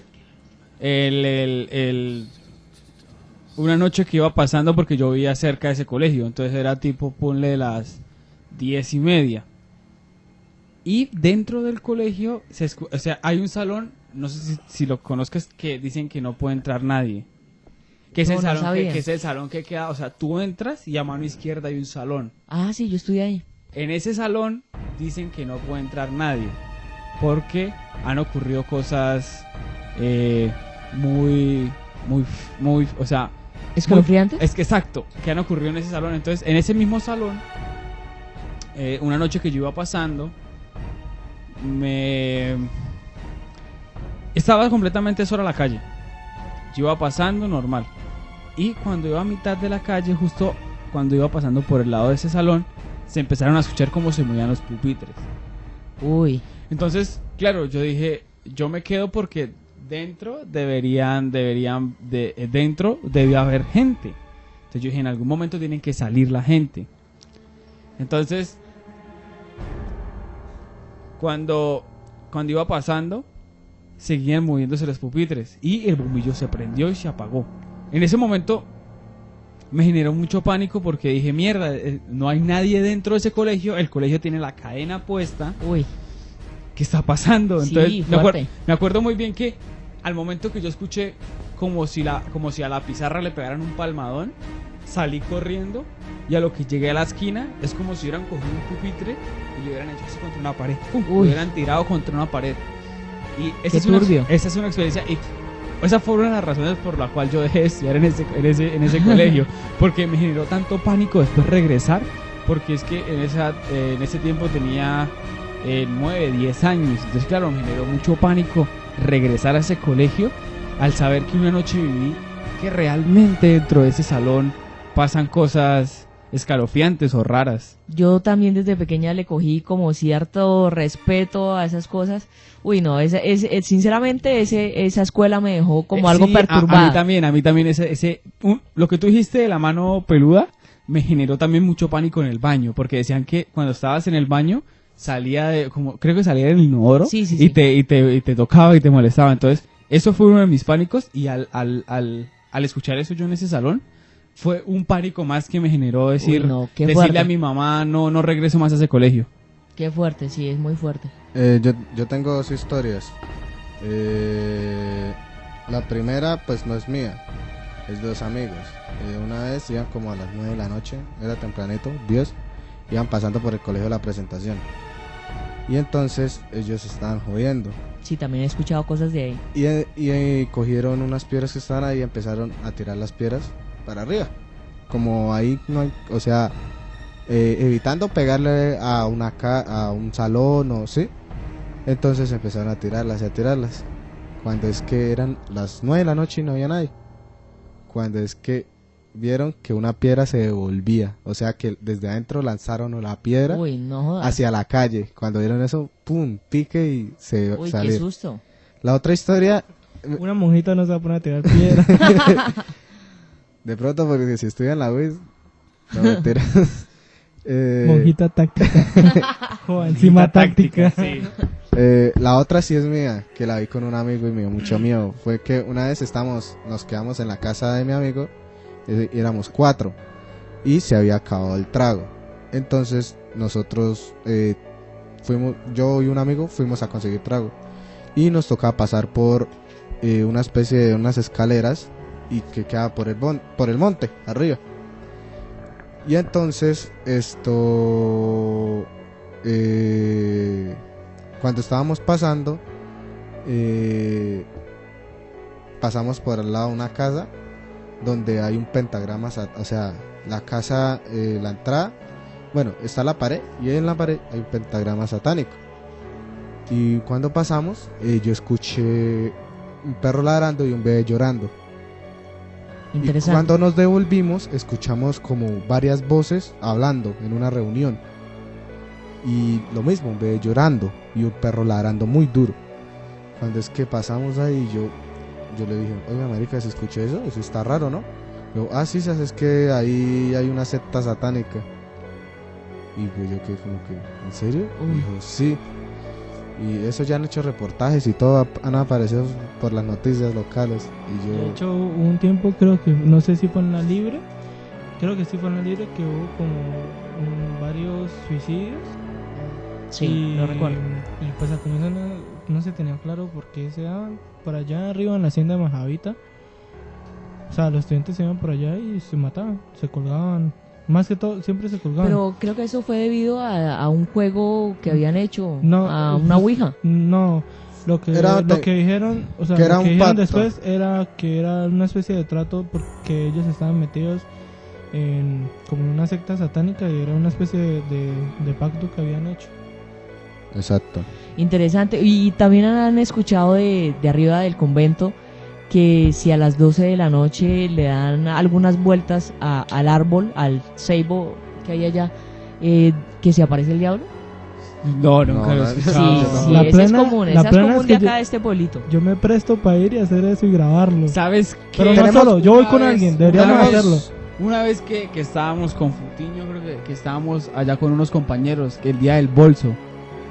una noche que iba pasando, porque yo vivía cerca de ese colegio, entonces era tipo, ponle las 10:30. Y dentro del colegio, o sea, hay un salón, no sé si lo conozcas, que dicen que no puede entrar nadie. Que es No, el no salón sabía. que es el salón que queda, o sea, tú entras y a mano izquierda hay un salón. Ah, sí, yo estudié ahí. En ese salón dicen que no puede entrar nadie porque han ocurrido cosas muy, o sea, ¿Escalofriantes? es que exacto, que han ocurrido en ese salón. Entonces, en ese mismo salón, una noche que yo iba pasando, estaba completamente sola la calle. Yo iba pasando normal. Y cuando iba a mitad de la calle, justo cuando iba pasando por el lado de ese salón, se empezaron a escuchar cómo se movían los pupitres. Uy. Entonces, claro, yo dije, yo me quedo porque dentro dentro debía haber gente. Entonces yo dije, en algún momento tienen que salir la gente. Entonces, cuando iba pasando, seguían moviéndose los pupitres y el bombillo se prendió y se apagó. En ese momento me generó mucho pánico porque dije, mierda, no hay nadie dentro de ese colegio, el colegio tiene la cadena puesta. Uy. ¿Qué está pasando? Sí, Entonces fuerte. me acuerdo muy bien que al momento que yo escuché como si a la pizarra le pegaran un palmadón, salí corriendo y a lo que llegué a la esquina es como si hubieran cogido un pupitre y lo hubieran hecho así contra una pared. ¡Pum! Lo Uy. hubieran tirado contra una pared. Y Qué turbio. esa es una experiencia. Y esa fue una de las razones por la cual yo dejé de estudiar en ese colegio. Porque me generó tanto pánico después regresar. Porque es que en ese tiempo tenía 9, 10 años. Entonces, claro, me generó mucho pánico regresar a ese colegio al saber que una noche viví que realmente dentro de ese salón pasan cosas escalofriantes o raras. Yo también desde pequeña le cogí como cierto respeto a esas cosas. Uy, no, sinceramente esa escuela me dejó como algo Sí, perturbada. A mí también lo que tú dijiste de la mano peluda me generó también mucho pánico en el baño, porque decían que cuando estabas en el baño creo que salía del inodoro Sí, sí, y sí. te tocaba y te molestaba. Entonces, eso fue uno de mis pánicos y al escuchar eso yo en ese salón, fue un pánico más que me generó Uy, no, qué decirle fuerte. a mi mamá, no regreso más a ese colegio. Qué fuerte, sí, es muy fuerte. Yo tengo dos historias. La primera, pues no es mía, es de dos amigos. Una vez iban como a las 9 de la noche, era tempranito, 10, iban pasando por el colegio de la Presentación. Y entonces ellos estaban jodiendo. Sí, también he escuchado cosas de ahí. Y cogieron unas piedras que estaban ahí y empezaron a tirar las piedras para arriba. Como ahí no hay, o sea, evitando pegarle a un salón o sí. Entonces empezaron a tirarlas y a tirarlas. Cuando es que eran las 9 de la noche y no había nadie. Cuando es que vieron que una piedra se devolvía. O sea que desde adentro lanzaron la piedra Uy, no jodas. hacia la calle. Cuando vieron eso, pum, pique y se Uy, qué salió. susto. La otra historia, Una monjita no se va a poner a tirar piedra. de pronto porque si estudia en la UIS, no mentiras. Monjita táctica. O encima táctica. Sí. La otra sí es mía, que la vi con un amigo y me dio mucho miedo. Fue que una vez nos quedamos en la casa de mi amigo, y éramos 4 y se había acabado el trago. Entonces nosotros yo y un amigo fuimos a conseguir trago y nos tocaba pasar por una especie de unas escaleras y que queda por el monte arriba. Y entonces cuando estábamos pasando, pasamos por al lado de una casa donde hay un pentagrama, o sea, la casa, la entrada, bueno, está la pared y en la pared hay un pentagrama satánico. Y cuando pasamos, yo escuché un perro ladrando y un bebé llorando. Y Interesante. cuando nos devolvimos, escuchamos como varias voces hablando en una reunión. Y lo mismo, un bebé llorando y un perro ladrando muy duro. Cuando es que pasamos ahí, yo le dije, oiga, marica, ¿se escuchó eso? Eso está raro, ¿no? Yo, sí, es que ahí hay una secta satánica. Y pues yo quedé como que, ¿en serio? Uy. Dijo, sí. Y eso ya han hecho reportajes y todo, han aparecido por las noticias locales. Y De yo, hecho, hubo un tiempo, creo que, no sé si fue en la Libre, creo que sí fue en la Libre, que hubo como varios suicidios. Sí, lo recuerdo. Y pues al comienzo no se tenía claro por qué se daban. Por allá arriba en la hacienda de Majavita, o sea, los estudiantes se iban por allá y se mataban, se colgaban. Más que todo, siempre se colgaban. Pero creo que eso fue debido a un juego que habían hecho, No, a una ouija. No, lo que dijeron, o sea, que era lo que un dijeron pacto. después era que era una especie de trato porque ellos estaban metidos en como una secta satánica y era una especie de pacto que habían hecho. exacto. Interesante. Y también han escuchado de arriba del convento que si a las 12 de la noche le dan algunas vueltas al árbol, al ceibo que hay allá, que se aparece el diablo. No, nunca lo he no, escuchado. Sí, no. sí, La ese plena- es común, la esa es plena común es de que acá de este pueblito. Yo me presto para ir y hacer eso y grabarlo. ¿Sabes qué? Pero no Tenemos solo, yo voy Una con vez- alguien, deberíamos una vez- hacerlo. Una vez que estábamos con Futiño, creo que estábamos allá con unos compañeros, que el día del bolso.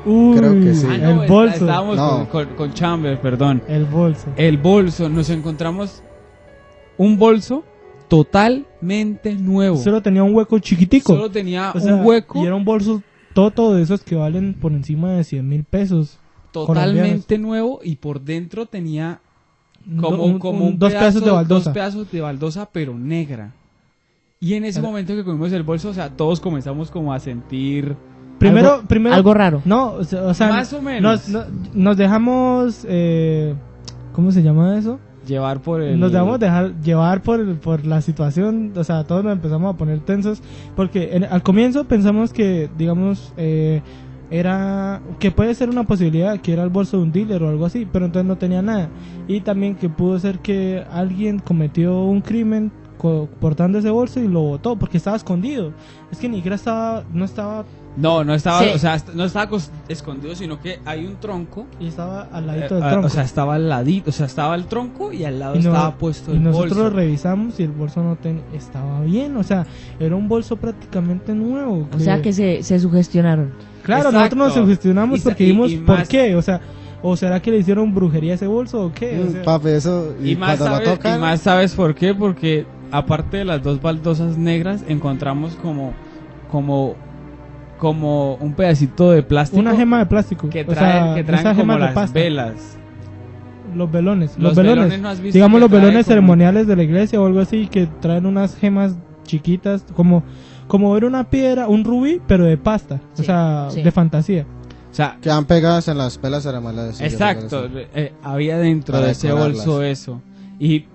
Uy, Creo que sí. el bolso. Estábamos No. con Chamber, perdón. El bolso. El bolso, nos encontramos un bolso totalmente nuevo. Solo tenía un hueco chiquitico. Solo tenía O sea, un hueco y era un bolso toto de esos que valen por encima de 100,000 pesos. totalmente nuevo y por dentro tenía como un dos pedazos de baldosa. Dos pedazos de baldosa, pero negra. Y en ese Era- momento que comimos el bolso, o sea, todos comenzamos como a sentir... Primero, Algo raro. no, o sea, Más o menos. nos dejamos, ¿cómo se llama eso? Llevar por el... Nos dejamos dejar llevar por la situación, o sea, todos nos empezamos a poner tensos, porque al comienzo pensamos que, digamos, era que puede ser una posibilidad que era el bolso de un dealer o algo así, pero entonces no tenía nada. Y también que pudo ser que alguien cometió un crimen portando ese bolso y lo botó porque estaba escondido. Es que ni siquiera no estaba No estaba, Sí. o sea, no estaba escondido, sino que hay un tronco. y estaba al ladito del tronco. O sea, estaba al ladito, o sea, estaba el tronco y al lado Y no- estaba puesto y el nosotros bolso. revisamos y el bolso estaba bien, o sea, era un bolso prácticamente nuevo. O sea que se sugestionaron. Claro, Exacto. nosotros nos sugestionamos Y porque y- vimos y por más- qué, o sea, o será que le hicieron brujería a ese bolso o qué, o sea, Papi, eso. Y más, cuando lo sabes, tocan, y más sabes por qué, porque aparte de las dos baldosas negras, encontramos como un pedacito de plástico una gema de plástico, que o sea, traen esas como gemas de las pasta. velas. Los velones, Los velones, ¿no has visto digamos que los trae velones como- ceremoniales de la iglesia o algo así que traen unas gemas chiquitas como ver una piedra, un rubí, pero de pasta, o Sí, sea, sí. de fantasía. O sea, quedan pegadas en las pelas ceremoniales. exacto, había dentro Para de ese decorarlas. bolso eso. Y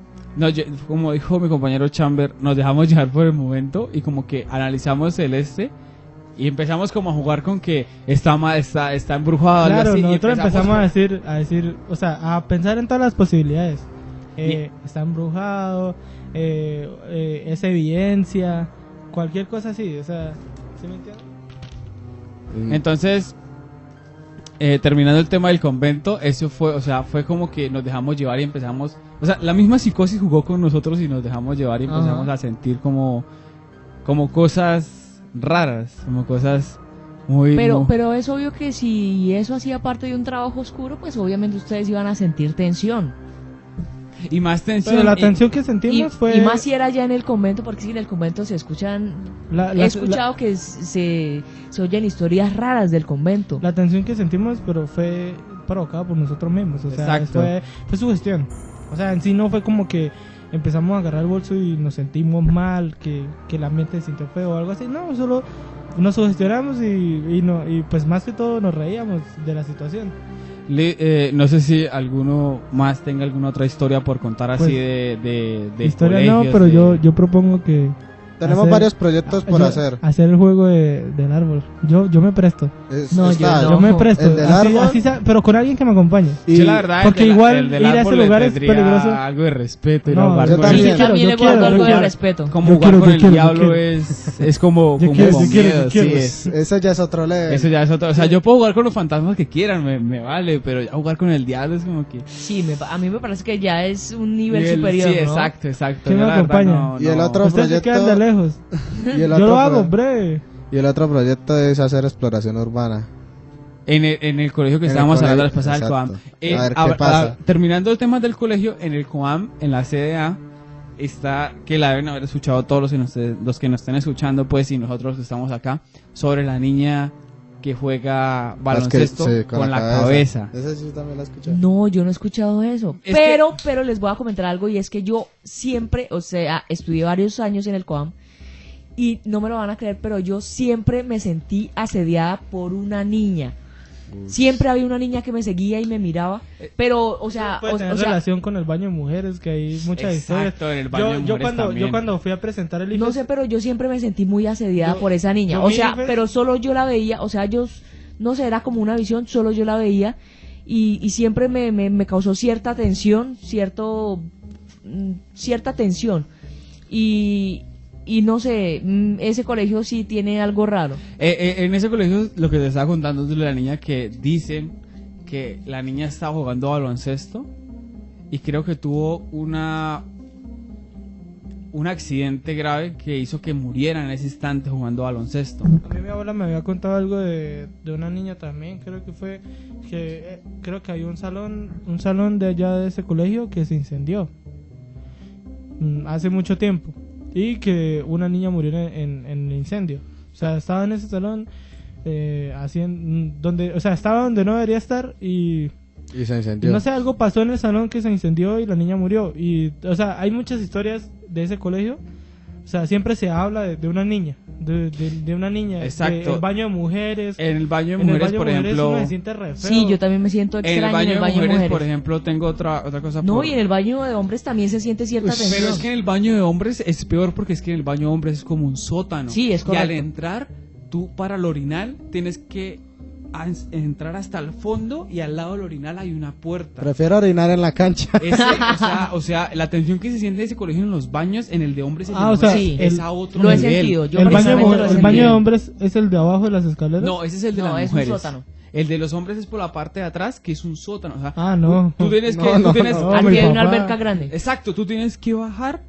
como dijo mi compañero Chamber, nos dejamos llevar por el momento y como que analizamos el y empezamos como a jugar con que está embrujado, algo Claro, así, y nosotros empezamos a decir, o sea, a pensar en todas las posibilidades. Está embrujado, es evidencia, cualquier cosa así, o sea, ¿sí me entiendes? Entonces, terminando el tema del convento, eso fue como que nos dejamos llevar y empezamos, o sea, la misma psicosis jugó con nosotros y nos dejamos llevar y empezamos Ajá. a sentir como cosas raras, como cosas muy... Pero es obvio que si eso hacía parte de un trabajo oscuro, pues obviamente ustedes iban a sentir tensión. y más tensión. Pero la y- tensión que Y, sentimos fue... y más si era ya en el convento, porque sí, en el convento se escuchan... He escuchado que se oyen historias raras del convento. La tensión que sentimos, pero fue provocada por nosotros mismos, o sea, Exacto. fue sugestión. O sea, en sí no fue como que empezamos a agarrar el bolso y nos sentimos mal, que el ambiente se sintió feo o algo así. No, solo nos sugestionamos y pues más que todo nos reíamos de la situación. No sé si alguno más tenga alguna otra historia por contar así Pues, de Historia colegios, no, pero yo propongo que Tenemos varios proyectos por hacer. Hacer el juego del árbol. Yo me presto. No, está yo Yo me presto. El del árbol. Pero con alguien que me acompañe. Y Sí, la verdad, porque el de igual el del ir a ese árbol le lugar es tendría peligroso. algo de respeto. Ir a No, jugar yo con también. el- Yo también le yo quiero, guardo algo yo de quiero. respeto. Como Yo jugar quiero, con yo el quiero, yo diablo quiero. es como Yo con quiero, yo quiero, miedo, yo quiero. sí, Pues, eso ya es otro level. eso ya es otro. O sea, yo puedo jugar con los fantasmas que quieran, me vale, pero ya jugar con el diablo es como que. Sí, a mí me parece que ya es un nivel superior, Sí, ¿no? exacto. ¿Quién Yo me la verdad acompaña? Y el otro Ustedes se proyecto- quedan de lejos. Y el Yo otro lo hago, pro- bre. Y el otro proyecto es hacer exploración urbana. En el colegio que En el estábamos hablando la vez colegio, pasada, el exacto. COAM. A ver qué pasa. Terminando el tema del colegio, en el COAM, en la CDA, está, que la deben haber escuchado todos los que nos estén escuchando, pues, y nosotros que estamos acá, sobre la niña que juega baloncesto Sí, con la cabeza. Ese sí también lo escuché. No, yo no he escuchado eso. Es Pero les voy a comentar algo y es que yo siempre, o sea, estudié varios años en el COAM y no me lo van a creer, pero yo siempre me sentí asediada por una niña. Siempre había una niña que me seguía y me miraba, pero, o sea, Puede tener relación con el baño de mujeres, que hay muchas historias. Exacto, en el baño de mujeres yo también. cuando fui a presentar el IFES, no sé, pero yo siempre me sentí muy asediada Yo- por esa niña. yo O mi sea, IFES pero solo yo la veía, o sea, yo, no sé, era como una visión, solo yo la veía y siempre me causó cierta tensión, cierta tensión. Y no sé, ese colegio sí tiene algo raro. En ese colegio, lo que te estaba contando es de la niña que dicen que la niña estaba jugando baloncesto y creo que tuvo un accidente grave que hizo que muriera en ese instante jugando baloncesto. a mí mi abuela me había contado algo de una niña también, creo que hay un salón de allá de ese colegio que se incendió hace mucho tiempo y que una niña murió en el incendio. O sea, estaba en ese salón estaba donde no debería estar y se incendió. no sé, algo pasó en el salón que se incendió y la niña murió. Y, o sea, hay muchas historias de ese colegio. O sea, siempre se habla de una niña, de una niña. Exacto. El baño de mujeres. En el baño de En el mujeres, baño por de mujeres ejemplo, uno se siente re feo. Sí, yo también me siento en extraña el baño de mujeres, mujeres. por ejemplo, tengo otra cosa. No, por- y en el baño de hombres también se siente cierta tensión. Pero es que en el baño de hombres es peor porque es que en el baño de hombres es como un sótano. Sí, es Y al correcto. entrar, tú para el orinal tienes que entrar hasta el fondo y al lado del orinal hay una puerta. Prefiero orinar en la cancha. O sea, la tensión que se siente en ese colegio en los baños, en el de hombres y el de O sea, mujeres, sí. es a otro Lo he nivel. sentido. Yo el baño precisamente lo he de sentido. hombres es el de abajo de las escaleras. No, ese es el de No, las es un mujeres. sótano. El de los hombres es por la parte de atrás, que es un sótano. O sea, Ah, no. tú tienes que... No, tú no, tienes- no. Aquí mi hay una papá. alberca grande. Exacto, tú tienes que bajar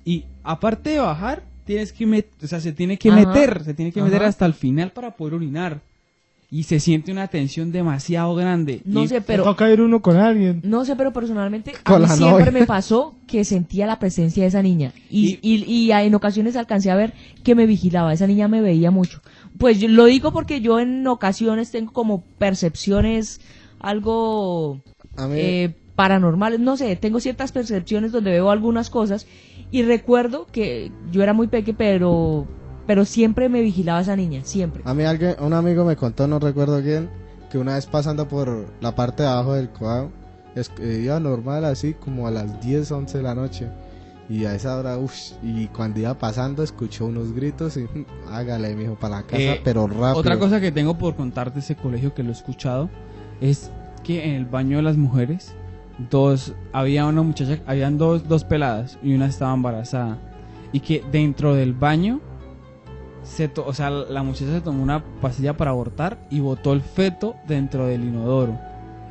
y aparte de bajar, tienes que o sea, se tiene que Ajá. meter Ajá. hasta el final para poder orinar. Y se siente una tensión demasiado grande. No Y- sé, Pero pero toca ir uno con alguien. no sé, pero personalmente a Con mí la siempre novia. me pasó que sentía la presencia de esa niña y en ocasiones alcancé a ver que me vigilaba, esa niña me veía mucho. Pues yo lo digo porque yo en ocasiones tengo como percepciones algo A mí, paranormales, no sé, tengo ciertas percepciones donde veo algunas cosas y recuerdo que yo era muy pequeña, pero siempre me vigilaba esa niña, siempre. a mí un amigo me contó, no recuerdo quién, que una vez pasando por la parte de abajo del coado, iba normal así como a las 10, 11 de la noche. Y a esa hora, y cuando iba pasando escuchó unos gritos y hágale, mijo, para la casa, pero rápido. Otra cosa que tengo por contar de ese colegio que lo he escuchado es que en el baño de las mujeres habían dos peladas y una estaba embarazada y que dentro del baño o sea, la muchacha se tomó una pastilla para abortar y botó el feto dentro del inodoro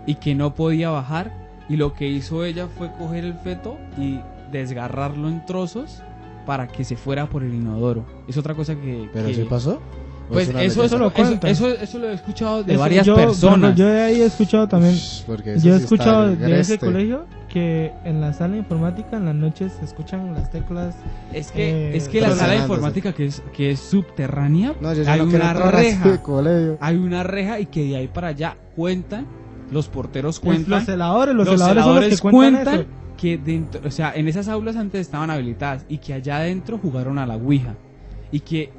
y que no podía bajar y lo que hizo ella fue coger el feto y desgarrarlo en trozos para que se fuera por el inodoro. Es otra cosa que... ¿Pero que- sí pasó? ¿O Pues es una eso, leyenda? lo cuentan. eso lo he escuchado de Eso, varias yo personas. de ahí he escuchado también. Porque eso Yo he sí está escuchado de agreste. ese colegio que en la sala de informática en las noches se escuchan las teclas. Es que la Funcionándose. sala de informática que es subterránea, No, yo ya hay no quiero una entrar a ese reja. colegio. Hay una reja y que de ahí para allá cuentan, los porteros Pues cuentan, los celadores son los celadores que cuentan eso. que dentro, o sea, en esas aulas antes estaban habilitadas y que allá adentro jugaron a la Ouija y que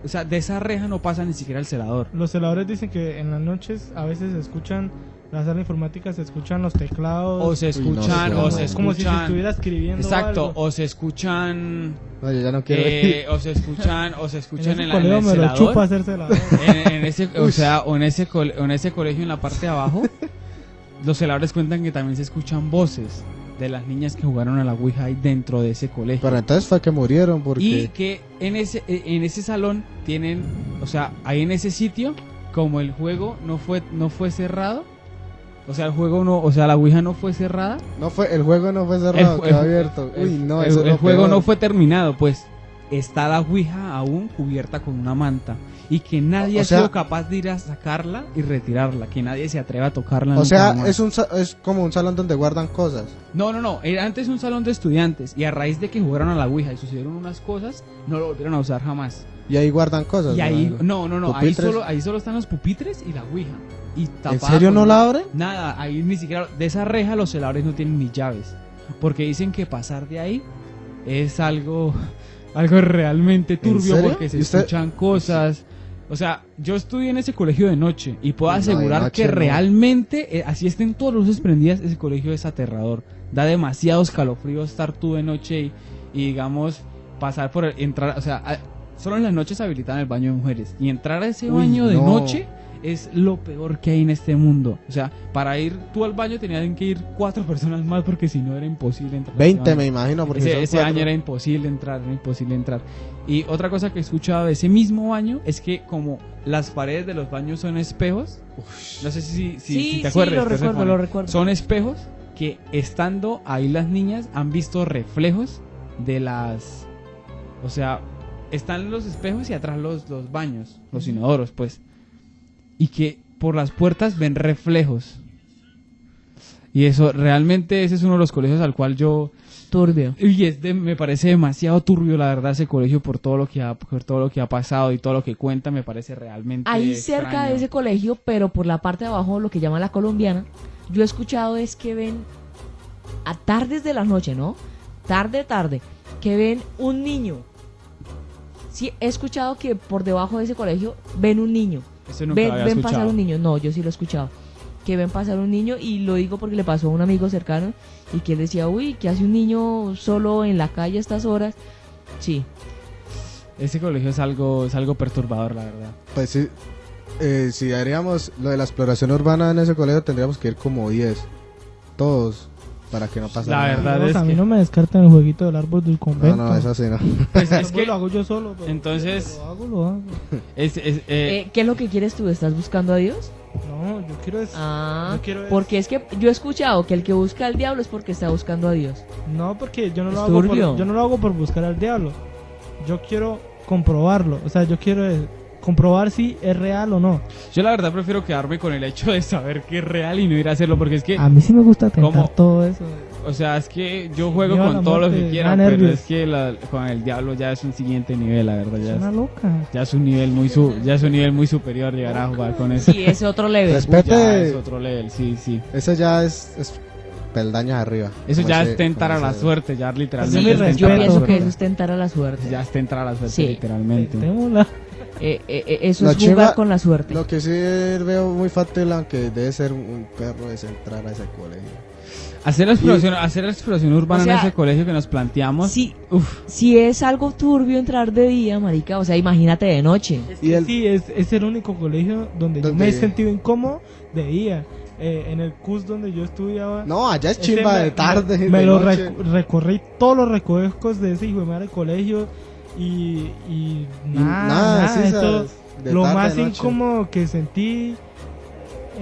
o sea, de esa reja no pasa ni siquiera el celador. Los celadores dicen que en las noches a veces se escuchan, la sala informática se escuchan los teclados. O se escuchan, no, o se como si se escuchan. estuviera escribiendo Exacto, algo. o se escuchan. No, yo ya no quiero ir. O se escuchan En en ese el colegio me lo celador. chupa hacer celador. En ese, o sea, o en ese colegio en la parte de abajo, los celadores cuentan que también se escuchan voces de las niñas que jugaron a la Ouija ahí dentro de ese colegio. Pero entonces fue que murieron Y porque... que en ese salón tienen, o sea, ahí en ese sitio, como el juego no fue cerrado, o sea, el juego no, o sea, la Ouija no fue cerrada, El juego no fue cerrado, quedó abierto. Uy, no, eso es el lo juego peor. no fue terminado, pues está la Ouija aún cubierta con una manta y que nadie O ha sea- sido capaz de ir a sacarla y retirarla, que nadie se atreve a tocarla. O nunca sea, más. es como un salón donde guardan cosas. No, era antes un salón de estudiantes y a raíz de que jugaron a la Ouija y sucedieron unas cosas, no lo volvieron a usar jamás. Y ahí guardan cosas. Y ahí, ¿no? no, ahí Pupitres. solo están los pupitres y la Ouija. Y ¿En tapada serio con no una- la abren? Nada, ahí ni siquiera, de esa reja los celadores no tienen ni llaves. Porque dicen que pasar de ahí es algo realmente turbio serio? porque se ¿Y usted- escuchan cosas. O sea, yo estudié en ese colegio de noche y puedo No, de asegurar noche que no. realmente, así estén todas las luces prendidas, ese colegio es aterrador. Da demasiado escalofrío estar tú de noche y digamos, pasar por entrar, o sea, solo en las noches habilitan el baño de mujeres y entrar a ese Uy, baño de no. noche es lo peor que hay en este mundo. O sea, para ir tú al baño tenían que ir 4 personas más porque si no era imposible entrar. a ese 20 baño. me imagino, porque son Ese 4. año era imposible entrar. Y otra cosa que he escuchado de ese mismo baño es que como las paredes de los baños son espejos, no sé si te acuerdas. lo Perséfone, recuerdo, lo recuerdo. son espejos que estando ahí las niñas han visto reflejos de las... O sea, están los espejos y atrás los baños, los inodoros, pues. Y que por las puertas ven reflejos. Y eso, realmente ese es uno de los colegios al cual yo... Turbio. Y me parece demasiado turbio, la verdad, ese colegio por todo lo que ha pasado y todo lo que cuenta, me parece realmente Ahí cerca extraño. de ese colegio, pero por la parte de abajo, lo que llaman la colombiana, yo he escuchado es que ven a tardes de la noche, ¿no? Tarde, que ven un niño. Sí, he escuchado que por debajo de ese colegio ven un niño. Eso nunca lo había Ven escuchado. pasar un niño. No, yo sí lo he escuchado. Que ven pasar un niño y lo digo porque le pasó a un amigo cercano y que él decía, uy, ¿qué hace un niño solo en la calle a estas horas? Sí. Ese colegio es algo perturbador, la verdad. Pues sí, si haríamos lo de la exploración urbana en ese colegio, tendríamos que ir como 10. Todos, para que no pase La nada. verdad Dios, es a mí que- no me descartan el jueguito del árbol del No, convento. no, eso sí, no. Pues es Pues que lo hago yo solo. Pero, entonces- lo hago. ¿Qué es lo que quieres tú? ¿Estás buscando a Dios? No, yo quiero es... Ah, Yo quiero es- porque es que yo he escuchado que el que busca al diablo es porque está buscando a Dios. No, porque yo no, Es lo hago turbio. yo no lo hago por buscar al diablo. Yo quiero comprobarlo. O sea, yo quiero comprobar si es real o no. yo la verdad prefiero quedarme con el hecho de saber que es real y no ir a hacerlo, porque es que, A mí sí me gusta tentar ¿Cómo? todo eso. o sea, es que yo juego Viva con la todo lo muerte, que da quieran, pero nervios. es que con el diablo ya es un siguiente nivel, la verdad, Es una loca. ya es un nivel muy superior llegar a jugar con eso. Sí, es otro level. Respete. Ya es otro level, sí. Eso ya es peldaños arriba. Eso como ya ese- es tentar a como la ese- suerte, ya Sí, literalmente. mi es tentar yo a la pienso suerte. que eso es tentar a la suerte. Ya es tentar a la suerte, Sí. literalmente. Tentémosla. Eso La es chimba- jugar con la suerte. Lo que sí veo muy fácil, aunque debe ser un perro, es entrar a ese colegio. Hacer la exploración urbana O sea, en ese colegio que nos planteamos. Sí, Uf, si es algo turbio entrar de día, marica, o sea, imagínate de noche. Y el- Sí, es el único colegio donde yo Donde- me he sentido incómodo de día. En el CUS donde yo estudiaba. No, allá es ese chimba me- de tarde. Me de lo noche. recorrí todos los recovecos de ese hijo de madre colegio. Y Y nada, sí, esto- sabes, de lo tarde, más de noche. incómodo que sentí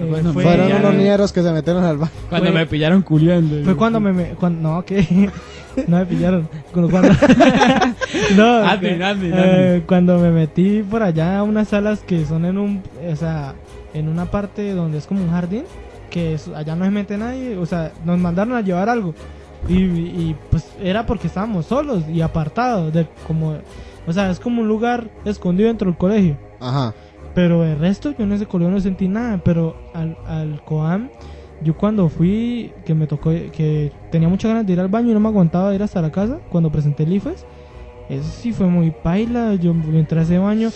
Bueno, fue, Fueron Ya. unos nieros que se metieron al baño. cuando fue- me pillaron culiando. fue cuando no, que no me pillaron. Cuando, no, Admin. cuando me metí por allá a unas salas que son en una parte donde es como un jardín, que allá no se mete nadie, o sea, nos mandaron a llevar algo. Y pues era porque estábamos solos y apartados o sea, es como un lugar escondido dentro del colegio. Ajá. Pero el resto, yo en ese colegio no sentí nada. Pero al COAM, yo cuando fui, que me tocó, que tenía muchas ganas de ir al baño y no me aguantaba ir hasta la casa, cuando presenté el IFES, Eso sí fue muy paila. Yo entré a ese baño.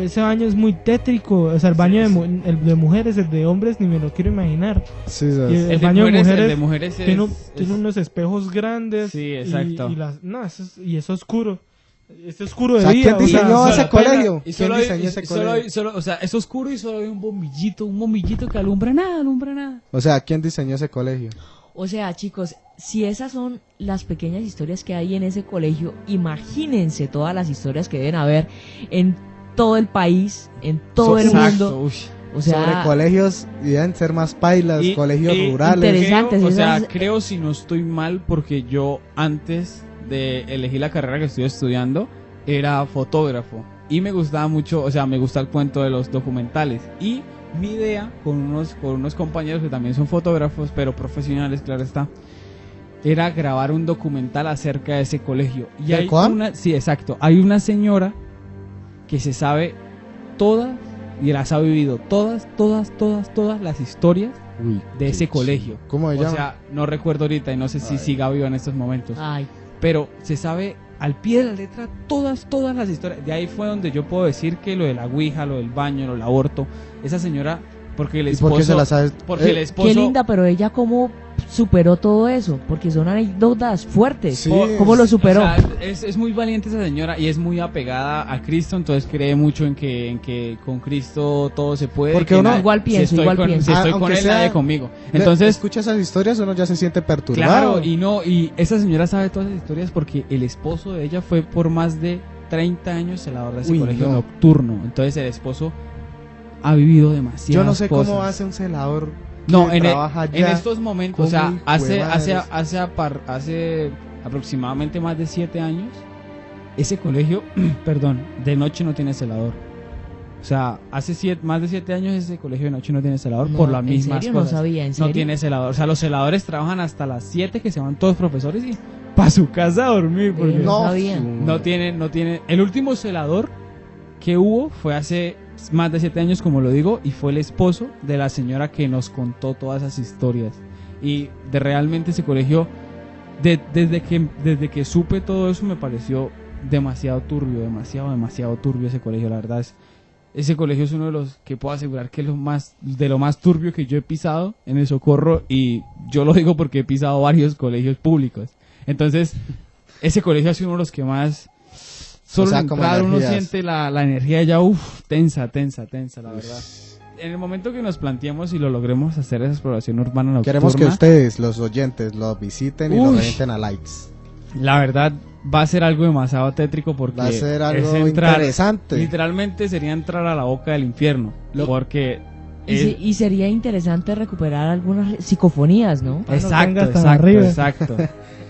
Ese baño es muy tétrico. O sea, el baño el de mujeres, el de hombres, ni me lo quiero imaginar. Sí, Y sí. el baño de mujeres tiene unos espejos grandes. Sí, exacto. Y es oscuro. Es oscuro O de sea, día. ¿quién diseñó o sea, ese colegio? Y ¿Quién solo hay, diseñó ese colegio? o sea, es oscuro y solo hay un bombillito que alumbra nada. O sea, ¿quién diseñó ese colegio? O sea, chicos, si esas son las pequeñas historias que hay en ese colegio, imagínense todas las historias que deben haber en todo el país, en todo el mundo. Uy. O sea, Sobre colegios, deben ser más pailas, colegios rurales. interesantes. Creo si no estoy mal, porque yo antes de elegir la carrera que estoy estudiando, era fotógrafo. Y me gustaba mucho, o sea, me gusta el cuento de los documentales. Y mi idea, con unos compañeros que también son fotógrafos, pero profesionales, claro está, era grabar un documental acerca de ese colegio. Y ¿De hay cuál? sí, exacto. Hay una señora que se sabe todas y las ha vivido todas las historias Uy, de qué ese colegio. ¿Cómo se O llama? sea, no recuerdo ahorita y no sé si Ay. siga viva en estos momentos. ay, Pero se sabe al pie de la letra todas las historias. De ahí fue donde yo puedo decir que lo de la ouija, lo del baño, lo del aborto, esa señora, porque el ¿Y esposo... por qué se la sabes? Porque el esposo... qué linda, pero ella cómo superó todo eso, porque son anécdotas fuertes. Sí. ¿Cómo lo superó? O sea, es muy valiente esa señora y es muy apegada a Cristo, entonces cree mucho en que con Cristo todo se puede. Porque que uno- nadie- Igual pienso, si igual estoy pienso. con Aunque él, sea- nadie conmigo. Entonces, Entonces, escucha esas historias, uno ya se siente perturbado. claro, y esa señora sabe todas las historias porque el esposo de ella fue por más de 30 años celador de ese Uy, colegio no. nocturno. Entonces el esposo ha vivido demasiadas Yo no sé cosas. cómo hace un celador que No, trabaja en allá. estos momentos, o sea, ¿Cómo, hijo de hace aproximadamente más de 7 años, ese colegio, perdón, de noche no tiene celador. O sea, más de 7 años ese colegio de noche no tiene celador No, por las ¿en mismas serio? cosas. No sabía, ¿en serio? No tiene celador. O sea, los celadores trabajan hasta las 7 que se van todos profesores y para su casa a dormir. Porque No sabía. no tienen. El último celador que hubo fue hace más de 7 años, como lo digo, y fue el esposo de la señora que nos contó todas esas historias. Y de realmente ese colegio, desde que supe todo eso, me pareció demasiado turbio, demasiado turbio ese colegio. La verdad ese colegio es uno de los que puedo asegurar que es de lo más turbio que yo he pisado en el Socorro, y yo lo digo porque he pisado varios colegios públicos. Entonces, ese colegio ha sido uno de los que más... Solo O sea, al como entrar uno energías. siente la energía ya, tensa, la verdad. En el momento que nos planteemos y lo logremos hacer esa exploración urbana nocturna, Queremos que ustedes, los oyentes, lo visiten y lo Uy. revienten a likes. la verdad va a ser algo demasiado tétrico porque Va a ser es algo entrar, interesante. literalmente sería entrar a la boca del infierno, porque Y sería interesante recuperar algunas psicofonías, ¿no? tenga hasta arriba.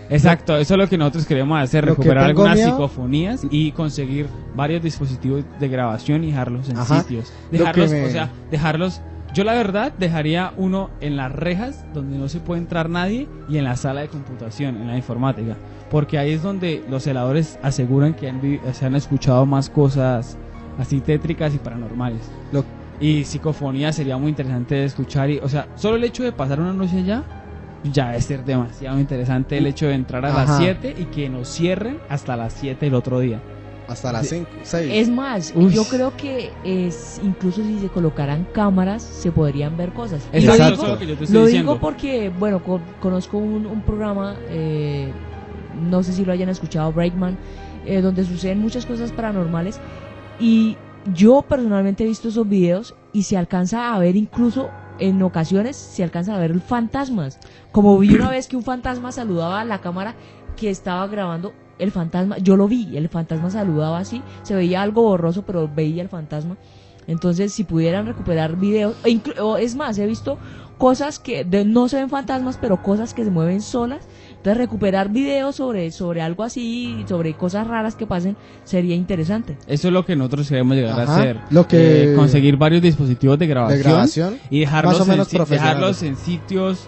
Exacto, eso es lo que nosotros queremos hacer, Lo que recuperar tengo algunas miedo- psicofonías y conseguir varios dispositivos de grabación y dejarlos en Ajá. sitios. Lo Dejarlos, que me- o sea, dejarlos. Yo la verdad dejaría uno en las rejas donde no se puede entrar nadie y en la sala de computación, en la informática, porque ahí es donde los celadores aseguran que se han escuchado más cosas así tétricas y paranormales. Lo- Y psicofonía sería muy interesante de escuchar y, o sea, solo el hecho de pasar una noche allá ya debe ser demasiado interesante, el hecho de entrar a las Ajá. 7 y que nos cierren hasta las 7 el otro día. Hasta las 5, 6. Es más, Uy. yo creo que incluso si se colocaran cámaras se podrían ver cosas. Y Exacto, lo eso digo, es lo que yo te estoy lo diciendo. digo porque, bueno, conozco un programa, no sé si lo hayan escuchado, Breakman, donde suceden muchas cosas paranormales, y yo personalmente he visto esos videos y se alcanza a ver, incluso en ocasiones se alcanza a ver fantasmas, como vi una vez que un fantasma saludaba a la cámara que estaba grabando. El fantasma, yo lo vi, el fantasma saludaba así, se veía algo borroso, pero veía el fantasma. Entonces, si pudieran recuperar videos, o es más, he visto cosas que no se ven fantasmas, pero cosas que se mueven solas. Entonces, recuperar videos sobre algo así, sobre cosas raras que pasen, sería interesante. Eso es lo que nosotros queremos llegar Ajá, a hacer. lo que- Conseguir varios dispositivos de grabación, de grabación, y más o menos profesionales. dejarlos en sitios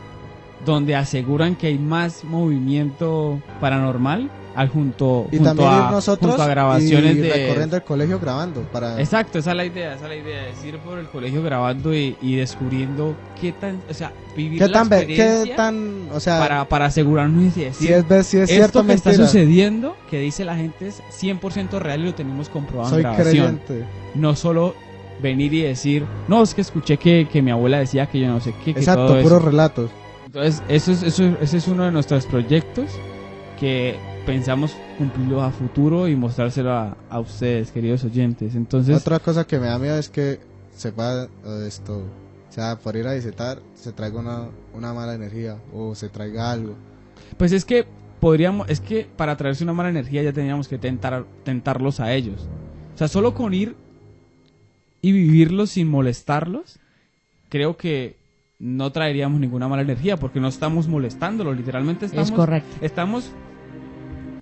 donde aseguran que hay más movimiento paranormal junto Y también ir a nosotros grabaciones y de... recorriendo el colegio grabando para... Exacto, esa es la idea, es ir por el colegio grabando y descubriendo qué tan, o sea, vivir ¿Qué la tan, experiencia qué tan, o sea, para asegurarnos y decir, si es esto cierto que está mentira? sucediendo, que dice la gente, es 100% real y lo tenemos comprobado Soy en grabación. creyente. No solo venir y decir, no, es que escuché que mi abuela decía que yo no sé qué, que Exacto, todo puros eso. relatos. Entonces, ese es uno de nuestros proyectos que pensamos cumplirlo a futuro y mostrárselo a ustedes, queridos oyentes. Entonces, Otra cosa que me da miedo es que se pueda esto, o sea, por ir a visitar, se traiga una mala energía o se traiga algo. pues es que para traerse una mala energía ya teníamos que tentarlos a ellos. O sea, solo con ir y vivirlos sin molestarlos, creo que no traeríamos ninguna mala energía porque no estamos molestándolos, literalmente Es correcto. estamos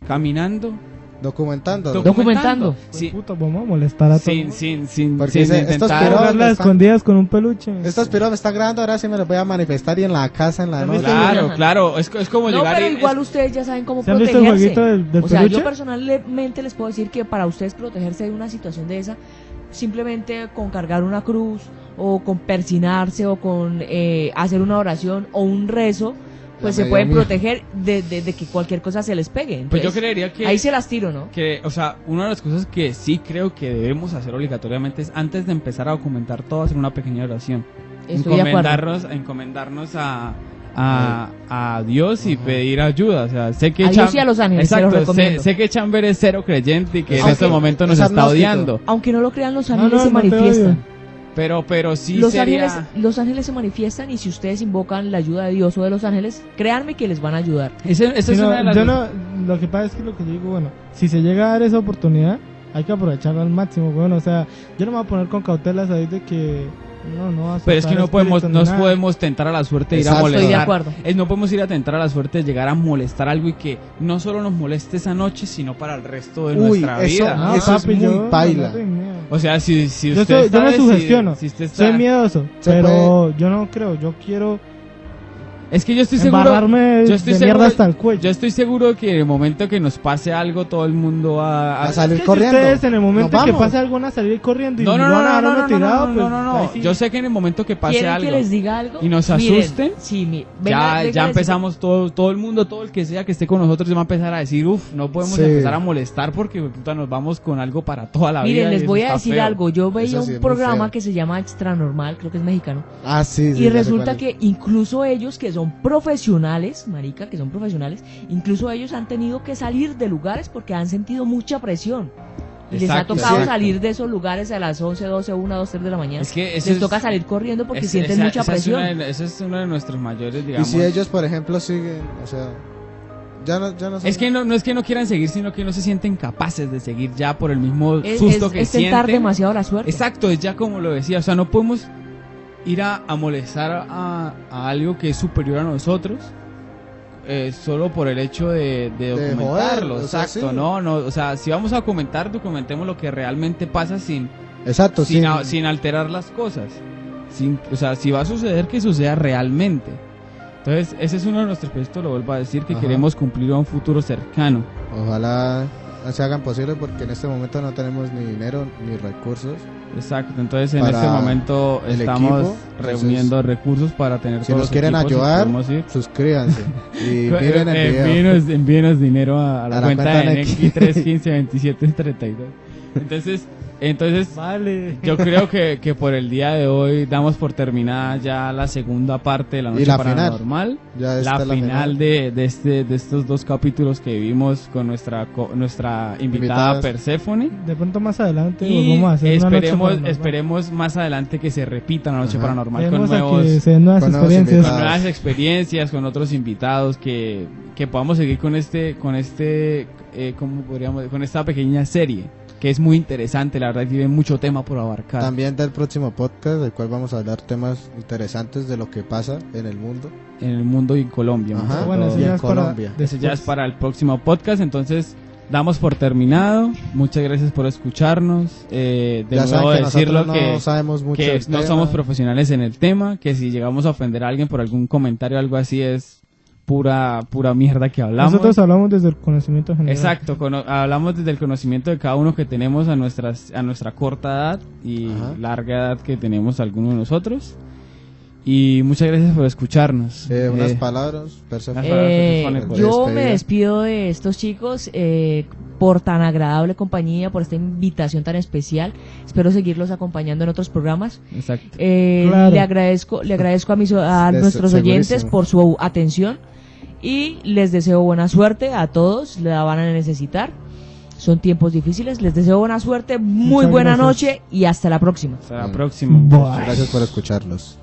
caminando, Documentando. Documentando. Sí, Puta, vamos a molestar a todos. sin Porque dice, estos intentar... piros- Jugarlas están- escondidas con un peluche. Estos piros me están grabando, ahora sí me los voy a manifestar y en la casa, en la ¿Han noche. visto Claro, es como No, llegar pero y... igual ustedes ya saben cómo ¿Se han visto el protegerse. jueguito del O sea, peluche? yo personalmente les puedo decir que para ustedes protegerse de una situación de esa, simplemente con cargar una cruz o con persinarse o con hacer una oración o un rezo, pues Ya se me pueden dio miedo. proteger de que cualquier cosa se les pegue. Pues yo Entonces, creería que... ahí se las tiro, ¿no? O sea, una de las cosas que sí creo que debemos hacer obligatoriamente es antes de empezar a documentar todo, hacer una pequeña oración. Estoy de acuerdo. Encomendarnos a Dios y pedir ayuda. O sea, sé que A Dios y a los ángeles, se Exacto, los recomiendo. sé que Chamber es cero creyente y que en Aunque este momento nos es está agnóstico. odiando. Aunque no lo crean, los No, ángeles se no te manifiestan. odio. Pero sí Los sería... ángeles se manifiestan y si ustedes invocan la ayuda de Dios o de los ángeles, créanme que les van a ayudar. Esa Sí, es no, una de las... yo no, lo que pasa es que lo que yo digo, bueno, si se llega a dar esa oportunidad, hay que aprovecharla al máximo, bueno, o sea, yo no me voy a poner con cautelas ahí de que no Pero es que no podemos, espíritus ni nos nada. podemos tentar a la suerte de ir a Exacto. molestar. Estoy de acuerdo. No podemos ir a tentar a la suerte de llegar a molestar algo y que no solo nos moleste esa noche, sino para el resto de Uy, nuestra eso- vida. No, Eso es papi, muy yo paila. no tengo miedo. O sea, si Yo usted yo me sabe, sugestiono, si usted está... soy miedoso, Se pero yo no creo, yo quiero Es que yo estoy seguro... embarrarme yo estoy de seguro- mierda hasta el cuello. Yo estoy seguro que en el momento que nos pase algo, todo el mundo va A salir Es que corriendo. Si ustedes en el momento Nos que vamos. pase algo van a salir corriendo y No, no, van no, a no, dar no, uno no, tirado, no, pues, no, no, no. ahí sí. Yo sé que en el momento que pase ¿Quieren algo que les diga algo? y nos Miren, asusten, sí, ya empezamos todo el mundo, todo el que sea que esté con nosotros, ya va a empezar a decir, no podemos Sí. empezar a molestar porque puta, nos vamos con algo para toda la vida. Miren, y les eso voy a está decir feo. algo. Yo veía Eso sí un es muy programa feo. que se llama Extra Normal, creo que es mexicano. Ah, sí, sí, Y ya sé resulta cuál es. que incluso ellos que son profesionales, marica, que son profesionales, incluso ellos han tenido que salir de lugares porque han sentido mucha presión. Y les ha Exacto, tocado exacto. salir de esos lugares a las 11, 12, 1, 2, 3 de la mañana. Es que eso Les es- toca salir corriendo porque es- sienten mucha presión. Ese es uno de nuestros mayores, Y digamos. si ellos, por ejemplo, siguen, o sea, ya no son- Es que no es que no quieran seguir, sino que no se sienten capaces de seguir ya por el mismo susto que es tentar sienten. demasiado la suerte. Exacto, es ya como lo decía, o sea, no podemos ir a molestar a algo que es superior a nosotros solo por el hecho de documentarlo, joder, o sea, exacto, sí. no, o sea, si vamos a comentar, documentemos lo que realmente pasa sin Exacto, sí. sin alterar las cosas, o sea, si va a suceder, que suceda realmente. Entonces, ese es uno de nuestros proyectos, lo vuelvo a decir, que Ajá. queremos cumplir a un futuro cercano. Ojalá se hagan posible porque en este momento no tenemos ni dinero ni recursos. Exacto, entonces en Para este momento el estamos equipo, reuniendo recursos para tener Si todos nos los quieren equipos y ayudar, podemos ir. suscríbanse y miren el video. Envíenos dinero a la A la cuenta cuenta de Nequi. Nequi 315-2732. Entonces Vale. yo creo que por el día de hoy damos por terminada ya la segunda parte de la Y noche la final. paranormal. Ya está La final de estos dos capítulos que vivimos con nuestra invitada Invitadas. Perséfone. De pronto más adelante Y volvemos a hacer una noche paranormal. esperemos más adelante que se repita la noche Ajá. paranormal con Queremos a nuevos, que se den nuevas con nuevos experiencias. invitados. con nuevas experiencias, con otros invitados, que podamos seguir con con esta pequeña serie, que es muy interesante, la verdad, y tiene mucho tema por abarcar. También del próximo podcast, del cual vamos a hablar temas interesantes de lo que pasa en el mundo. En el mundo y en Colombia. más Ajá. que Bueno, todo. eso Y ya en es para Colombia. Ese ya es para el próximo podcast, entonces damos por terminado. Muchas gracias por escucharnos. De Ya nuevo saben que decirlo nosotros no sabemos mucho que del no tema. somos profesionales en el tema, que si llegamos a ofender a alguien por algún comentario o algo así es pura mierda que hablamos. Nosotros hablamos desde el conocimiento general. Exacto, hablamos desde el conocimiento de cada uno que tenemos a nuestra corta edad y Ajá. larga edad que tenemos algunos de nosotros. Y muchas gracias por escucharnos. Unas palabras, Persephone. Yo Despedida. me despido de estos chicos por tan agradable compañía, por esta invitación tan especial. Espero seguirlos acompañando en otros programas. Exacto. Claro. Le agradezco a nuestros oyentes Segurísimo. por su atención y les deseo buena suerte a todos. La van a necesitar. Son tiempos difíciles. Les deseo buena suerte, muy Muchas buena gracias. noche y hasta la próxima. Hasta la próxima. Bye. Gracias por escucharnos.